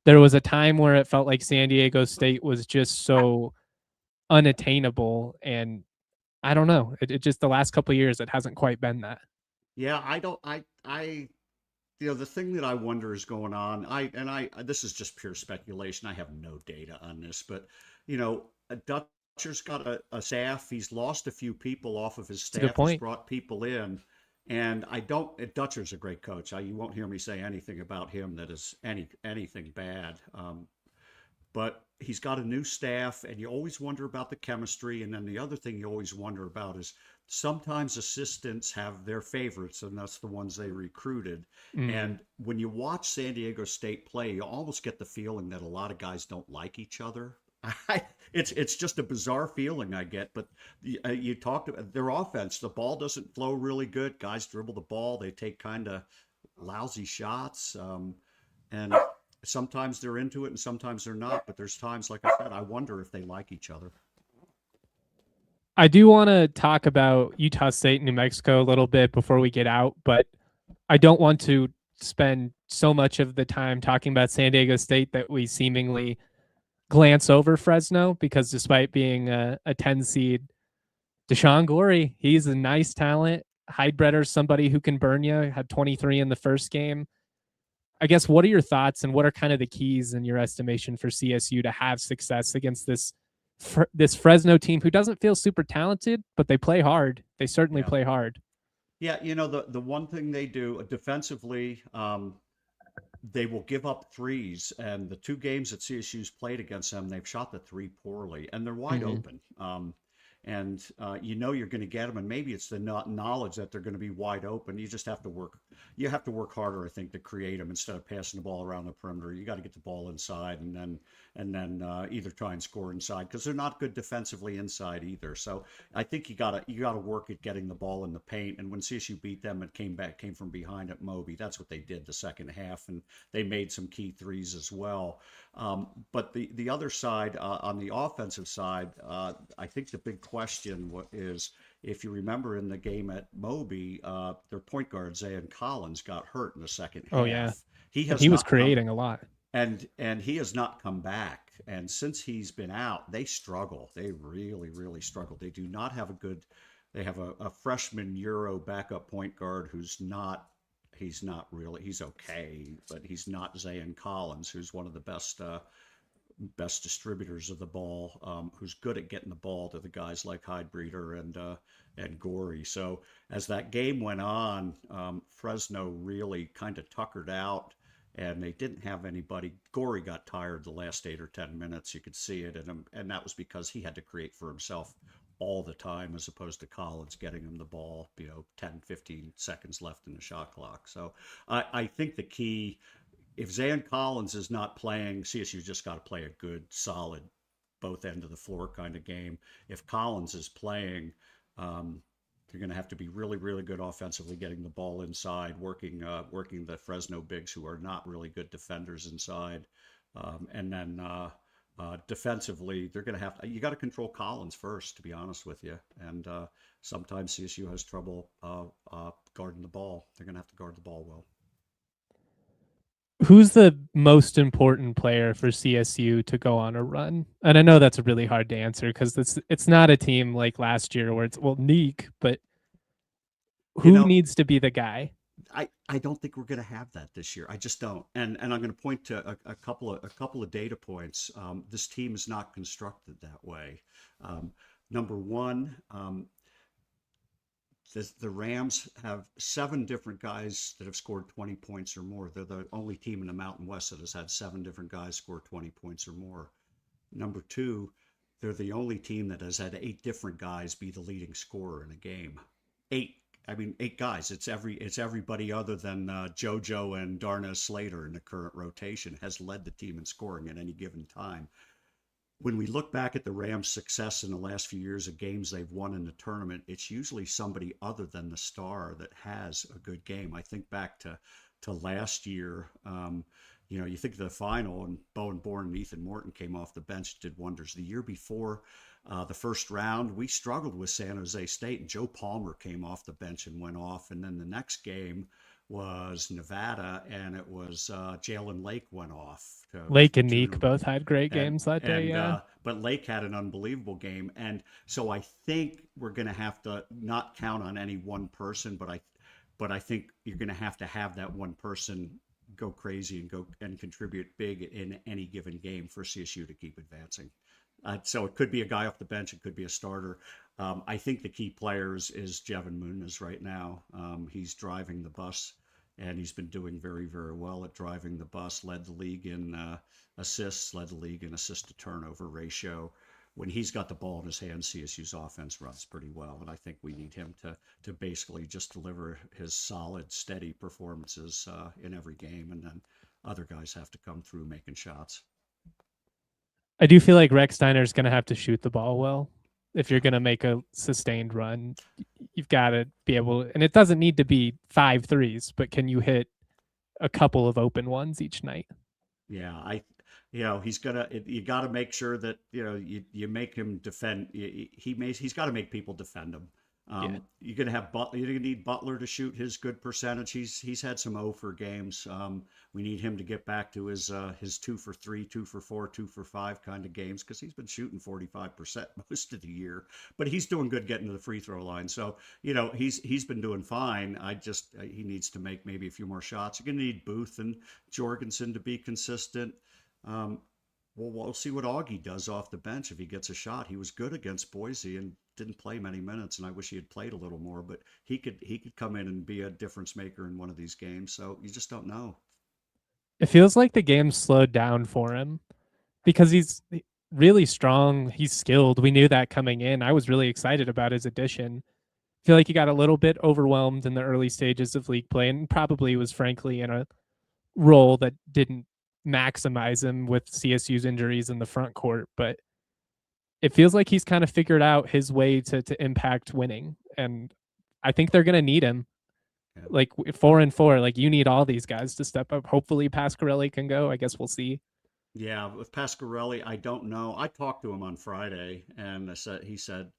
there was a time where it felt like San Diego State was just so unattainable, and I don't know, it just the last couple of years it hasn't quite been that. Yeah, I don't I the thing that I wonder is going on. This is just pure speculation. I have no data on this, but Dutcher's got a staff. He's lost a few people off of his It's a good staff. He's point. brought people in, and I don't. Dutcher's a great coach. You won't hear me say anything about him that is anything bad. But he's got a new staff, and you always wonder about the chemistry. And then the other thing you always wonder about is sometimes assistants have their favorites, and that's the ones they recruited. And when you watch San Diego State play, you almost get the feeling that a lot of guys don't like each other. It's just a bizarre feeling I get. But you talked about their offense. The ball doesn't flow really good. Guys dribble the ball. They take kind of lousy shots. And sometimes they're into it and sometimes they're not, but there's times, like I said, I wonder if they like each other. I do want to talk about Utah State and New Mexico a little bit before we get out, but I don't want to spend so much of the time talking about San Diego State that we seemingly glance over Fresno, because despite being a 10 seed, Deshaun Gorey, he's a nice talent. Heidbretter's somebody who can burn you, had 23 in the first game. I guess, what are your thoughts and what are kind of the keys in your estimation for CSU to have success against this Fresno team who doesn't feel super talented, but they play hard. They certainly play hard. Yeah, the one thing they do defensively, they will give up threes, and the 2 games that CSU's played against them, they've shot the 3 poorly, and they're wide open. And you're going to get them, and maybe it's the knowledge that they're going to be wide open. You just have to work You have to work harder, I think, to create them instead of passing the ball around the perimeter. You got to get the ball inside and then either try and score inside because they're not good defensively inside either. So I think you gotta work at getting the ball in the paint. And when CSU beat them and came from behind at Moby, that's what they did the second half, and they made some key threes as well. But the other side, on the offensive side, I think the big question is, if you remember in the game at Moby, their point guard Zayn Collins got hurt in the second Oh yeah, half. He and has he was not come creating a lot. and he has not come back. And since he's been out, they struggle. They really, really struggle. They do not have a good. They have a freshman Euro backup point guard who's not. He's not really. He's okay, but he's not Zayn Collins, who's one of the best distributors of the ball, who's good at getting the ball to the guys like Hydebreeder and Gorey. So as that game went on, Fresno really kind of tuckered out, and they didn't have anybody. Gorey got tired the last 8 or 10 minutes. You could see it, and that was because he had to create for himself all the time, as opposed to Collins getting him the ball, 10, 15 seconds left in the shot clock. So I think the key, if Zayn Collins is not playing, CSU just got to play a good, solid, both end of the floor kind of game. If Collins is playing, they're going to have to be really, really good offensively, getting the ball inside, working the Fresno bigs who are not really good defenders inside, and then defensively, they're going to have to. You got to control Collins first, to be honest with you, and sometimes CSU has trouble guarding the ball. They're going to have to guard the ball well. Who's the most important player for CSU to go on a run? And I know that's really hard to answer because it's not a team like last year where it's Neek, but who needs to be the guy? I don't think we're going to have that this year. I just don't. And I'm going to point to a couple of data points. This team is not constructed that way. Number one, the Rams have 7 different guys that have scored 20 points or more. They're the only team in the Mountain West that has had 7 different guys score 20 points or more. Number two, they're the only team that has had 8 different guys be the leading scorer in a game. 8 guys. It's everybody other than JoJo and Darnell Slater in the current rotation has led the team in scoring at any given time. When we look back at the Rams' success in the last few years of games they've won in the tournament, it's usually somebody other than the star that has a good game. I think back to last year. You think of the final, and Bowen Bourne and Ethan Morton came off the bench, did wonders. The year before the first round, we struggled with San Jose State, and Joe Palmer came off the bench and went off. And then the next game was Nevada, and it was Jalen Lake went off. Lake and Neek both had great games that day, yeah. But Lake had an unbelievable game. And so I think we're going to have to not count on any one person, but I think you're going to have that one person go crazy and contribute big in any given game for CSU to keep advancing. So it could be a guy off the bench. It could be a starter. I think the key players is Jevin Muniz right now. He's driving the bus, and he's been doing very, very well at driving the bus. Led the league in assists, led the league in assist to turnover ratio. When he's got the ball in his hands, CSU's offense runs pretty well, and I think we need him to basically just deliver his solid, steady performances in every game, and then other guys have to come through making shots. I do feel like Rex Steiner's going to have to shoot the ball well. If you're going to make a sustained run, you've got to be able, and it doesn't need to be 5 threes, but can you hit a couple of open ones each night? Yeah, he's you got to make sure that, you make him defend. He's got to make people defend him. You're going to have Butler. You're going to need Butler to shoot his good percentage. He's had some 0 for games. We need him to get back to his 2 for 3, 2 for 4, 2 for 5 kind of games, because he's been shooting 45% most of the year. But he's doing good getting to the free throw line. So he's been doing fine. He needs to make maybe a few more shots. You're going to need Booth and Jorgensen to be consistent. We'll see what Augie does off the bench if he gets a shot. He was good against Boise and didn't play many minutes, and I wish he had played a little more, but he could come in and be a difference maker in one of these games. So you just don't know. It feels like the game slowed down for him because he's really strong. He's skilled. We knew that coming in. I was really excited about his addition. feel like he got a little bit overwhelmed in the early stages of league play and probably was frankly in a role that didn't maximize him with CSU's injuries in the front court. But it feels like he's kind of figured out his way to impact winning. And I think they're going to need him. Yeah. Like 4-4, like you need all these guys to step up. Hopefully Pasquarelli can go. I guess we'll see. Yeah, with Pasquarelli, I don't know. I talked to him on Friday, and he said,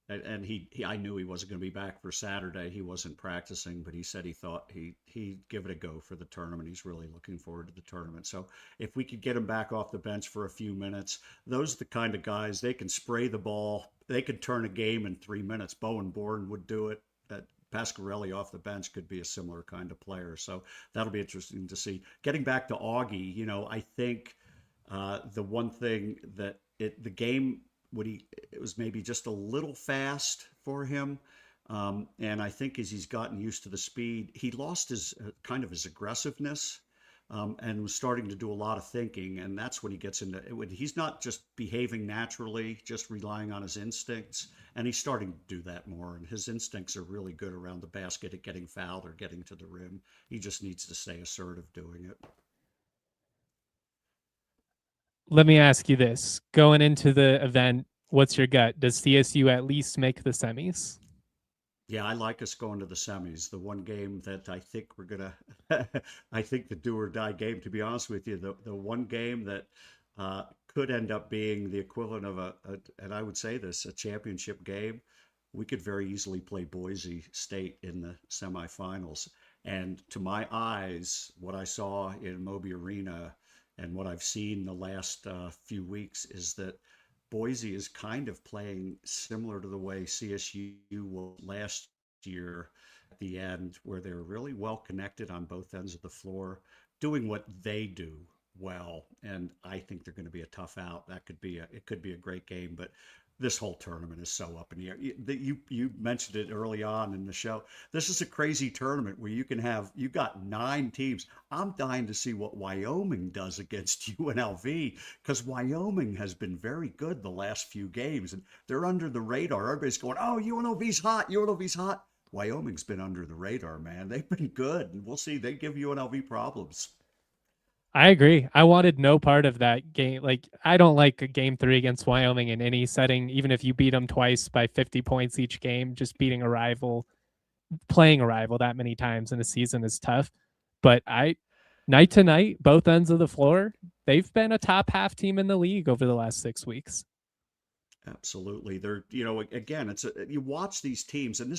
and I knew he wasn't going to be back for Saturday. He wasn't practicing, but he said he thought he'd give it a go for the tournament. He's really looking forward to the tournament. So if we could get him back off the bench for a few minutes, those are the kind of guys, they can spray the ball. They could turn a game in 3 minutes. Bowen Born would do it. That Pasquarelli off the bench could be a similar kind of player. So that'll be interesting to see. Getting back to Augie, I think the one thing that the game it was maybe just a little fast for him. And I think as he's gotten used to the speed, he lost his kind of his aggressiveness, and was starting to do a lot of thinking. And that's when he gets into it. He's not just behaving naturally, just relying on his instincts. And he's starting to do that more. And his instincts are really good around the basket at getting fouled or getting to the rim. He just needs to stay assertive doing it. Let me ask you this. Going into the event, what's your gut? Does CSU at least make the semis? Yeah, I like us going to the semis. The one game that I think we're gonna, I think the do or die game. To be honest with you, the one game that could end up being the equivalent of and I would say this, a championship game. We could very easily play Boise State in the semifinals. And to my eyes, what I saw in Moby Arena and what I've seen the last few weeks is that Boise is kind of playing similar to the way CSU was last year at the end, where they're really well connected on both ends of the floor, doing what they do well. And I think they're going to be a tough out. It could be a great game, but this whole tournament is so up in the air. You mentioned it early on in the show. This is a crazy tournament where you got 9 teams. I'm dying to see what Wyoming does against UNLV, because Wyoming has been very good the last few games, and they're under the radar. Everybody's going, "Oh, UNLV's hot. UNLV's hot." Wyoming's been under the radar, man. They've been good, and we'll see. They give UNLV problems. I agree. I wanted no part of that game. Like, I don't like a game 3 against Wyoming in any setting, even if you beat them twice by 50 points each game. Just beating a rival, playing a rival that many times in a season is tough. But night to night, both ends of the floor, they've been a top half team in the league over the last 6 weeks. Absolutely. They're, again, you watch these teams, and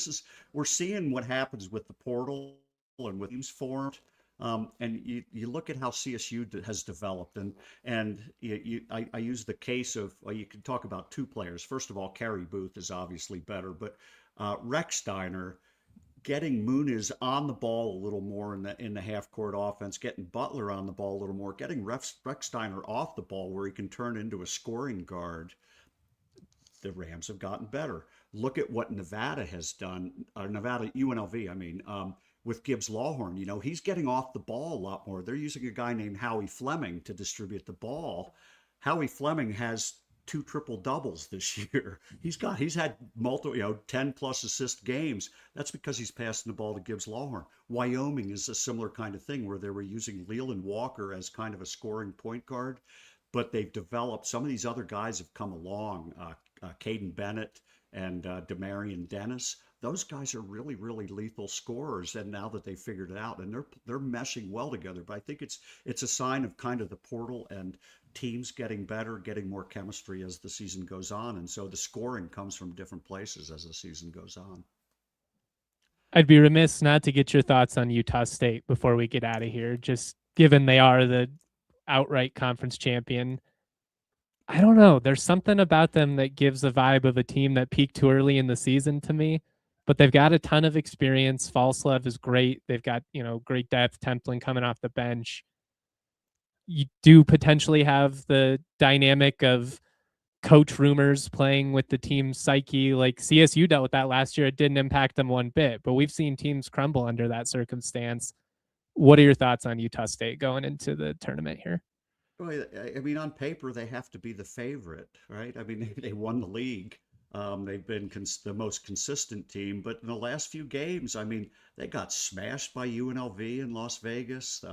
we're seeing what happens with the portal and with teams formed. And you look at how CSU has developed, and I use the case of, well, you can talk about 2 players. First of all, Carey Booth is obviously better, but Recksteiner getting Muniz on the ball a little more in the half court offense, getting Butler on the ball a little more, getting Recksteiner off the ball where he can turn into a scoring guard. The Rams have gotten better. Look at what Nevada has done, Nevada UNLV, I mean. With Gibbs Lawhorn, he's getting off the ball a lot more. They're using a guy named Howie Fleming to distribute the ball. Howie Fleming has 2 triple doubles this year. He's had multiple, 10 plus assist games. That's because he's passing the ball to Gibbs Lawhorn. Wyoming is a similar kind of thing where they were using Leland Walker as kind of a scoring point guard, but they've developed. Some of these other guys have come along, Caden Bennett and Demarion Dennis. Those guys are really, really lethal scorers, and now that they've figured it out, and they're meshing well together. But I think it's a sign of kind of the portal and teams getting better, getting more chemistry as the season goes on, and so the scoring comes from different places as the season goes on. I'd be remiss not to get your thoughts on Utah State before we get out of here, just given they are the outright conference champion. I don't know. There's something about them that gives a vibe of a team that peaked too early in the season to me, but they've got a ton of experience. Falslev is great. They've got, great depth. Templin coming off the bench. You do potentially have the dynamic of coach rumors playing with the team's psyche. Like CSU dealt with that last year. It didn't impact them one bit, but we've seen teams crumble under that circumstance. What are your thoughts on Utah State going into the tournament here? Well, I mean, on paper, they have to be the favorite, right? I mean, they won the league. They've been the most consistent team, but in the last few games, I mean, they got smashed by UNLV in Las Vegas.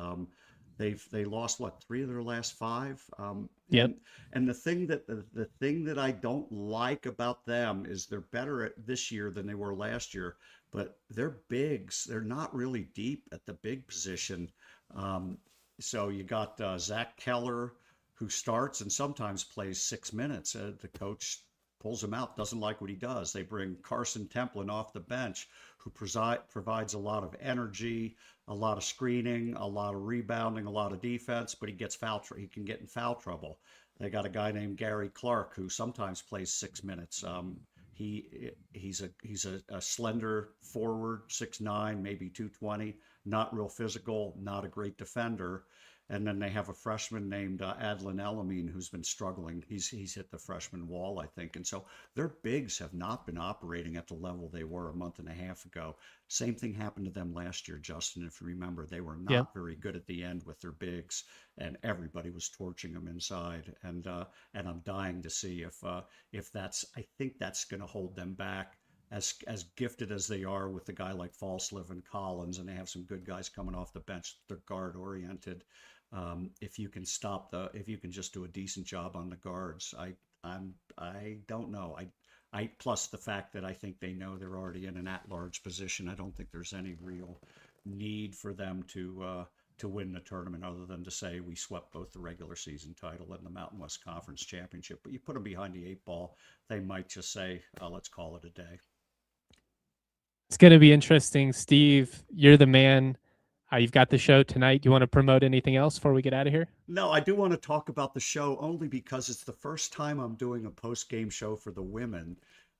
They lost what, 3 of their last 5. Yep. And the thing that I don't like about them is they're better at this year than they were last year, but they're bigs. They're not really deep at the big position. So you got Zach Keller, who starts and sometimes plays 6 minutes. The coach pulls him out, doesn't like what he does. They bring Carson Templin off the bench, who provides a lot of energy, a lot of screening, a lot of rebounding, a lot of defense, but he can get in foul trouble. They got a guy named Gary Clark, who sometimes plays 6 minutes. He's a slender forward, 6'9", maybe 220, not real physical, not a great defender. And then they have a freshman named Adlin Elamine, who's been struggling. He's hit the freshman wall, I think. And so their bigs have not been operating at the level they were a month and a half ago. Same thing happened to them last year, Justin. If you remember, they were not very good at the end with their bigs, and everybody was torching them inside. And I'm dying to see if that's. I think that's going to hold them back. As gifted as they are with a guy like Falsliv and Collins, and they have some good guys coming off the bench. They're guard oriented. If you can just do a decent job on the guards, I don't know. I plus the fact that I think they know they're already in an at-large position. I don't think there's any real need for them to win the tournament, other than to say we swept both the regular season title and the Mountain West Conference Championship. But you put them behind the 8 ball, they might just say, let's call it a day. It's going to be interesting. Steve, you're the man. You've got the show tonight. Do you want to promote anything else before we get out of here? No, I do want to talk about the show only because it's the first time I'm doing a post-game show for the women.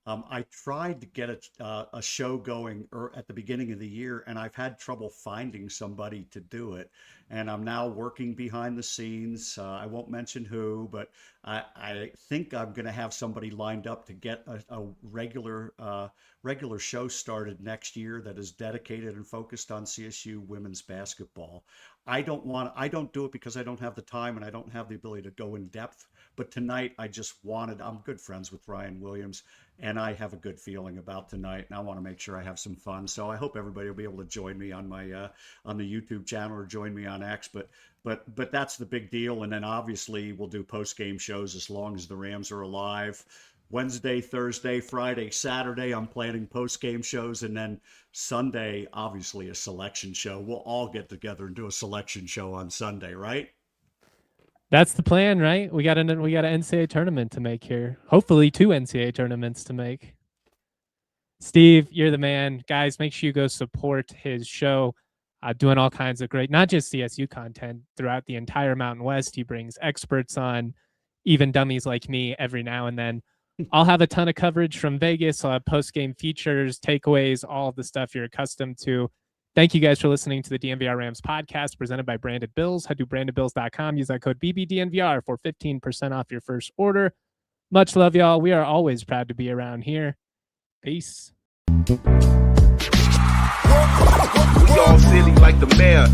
I tried to get a show going at the beginning of the year, and I've had trouble finding somebody to do it. And I'm now working behind the scenes. I won't mention who, but I think I'm going to have somebody lined up to get a regular show started next year that is dedicated and focused on CSU women's basketball. I don't do it because I don't have the time and I don't have the ability to go in depth. But tonight, I'm good friends with Ryan Williams, and I have a good feeling about tonight, and I want to make sure I have some fun. So I hope everybody will be able to join me on my on the YouTube channel or join me on X. But that's the big deal. And then obviously we'll do post-game shows as long as the Rams are alive. Wednesday, Thursday, Friday, Saturday, I'm planning post-game shows, and then Sunday, obviously a selection show. We'll all get together and do a selection show on Sunday, right? That's the plan, right? We got an NCAA tournament to make here. Hopefully 2 NCAA tournaments to make. Steve, you're the man. Guys, make sure you go support his show. Doing all kinds of great, not just CSU content, throughout the entire Mountain West. He brings experts on, even dummies like me, every now and then. I'll have a ton of coverage from Vegas. I'll have post-game features, takeaways, all of the stuff you're accustomed to. Thank you guys for listening to the DNVR Rams podcast presented by Branded Bills. Head to brandedbills.com. Use that code BBDNVR for 15% off your first order. Much love, y'all. We are always proud to be around here. Peace. We all silly like the mayor.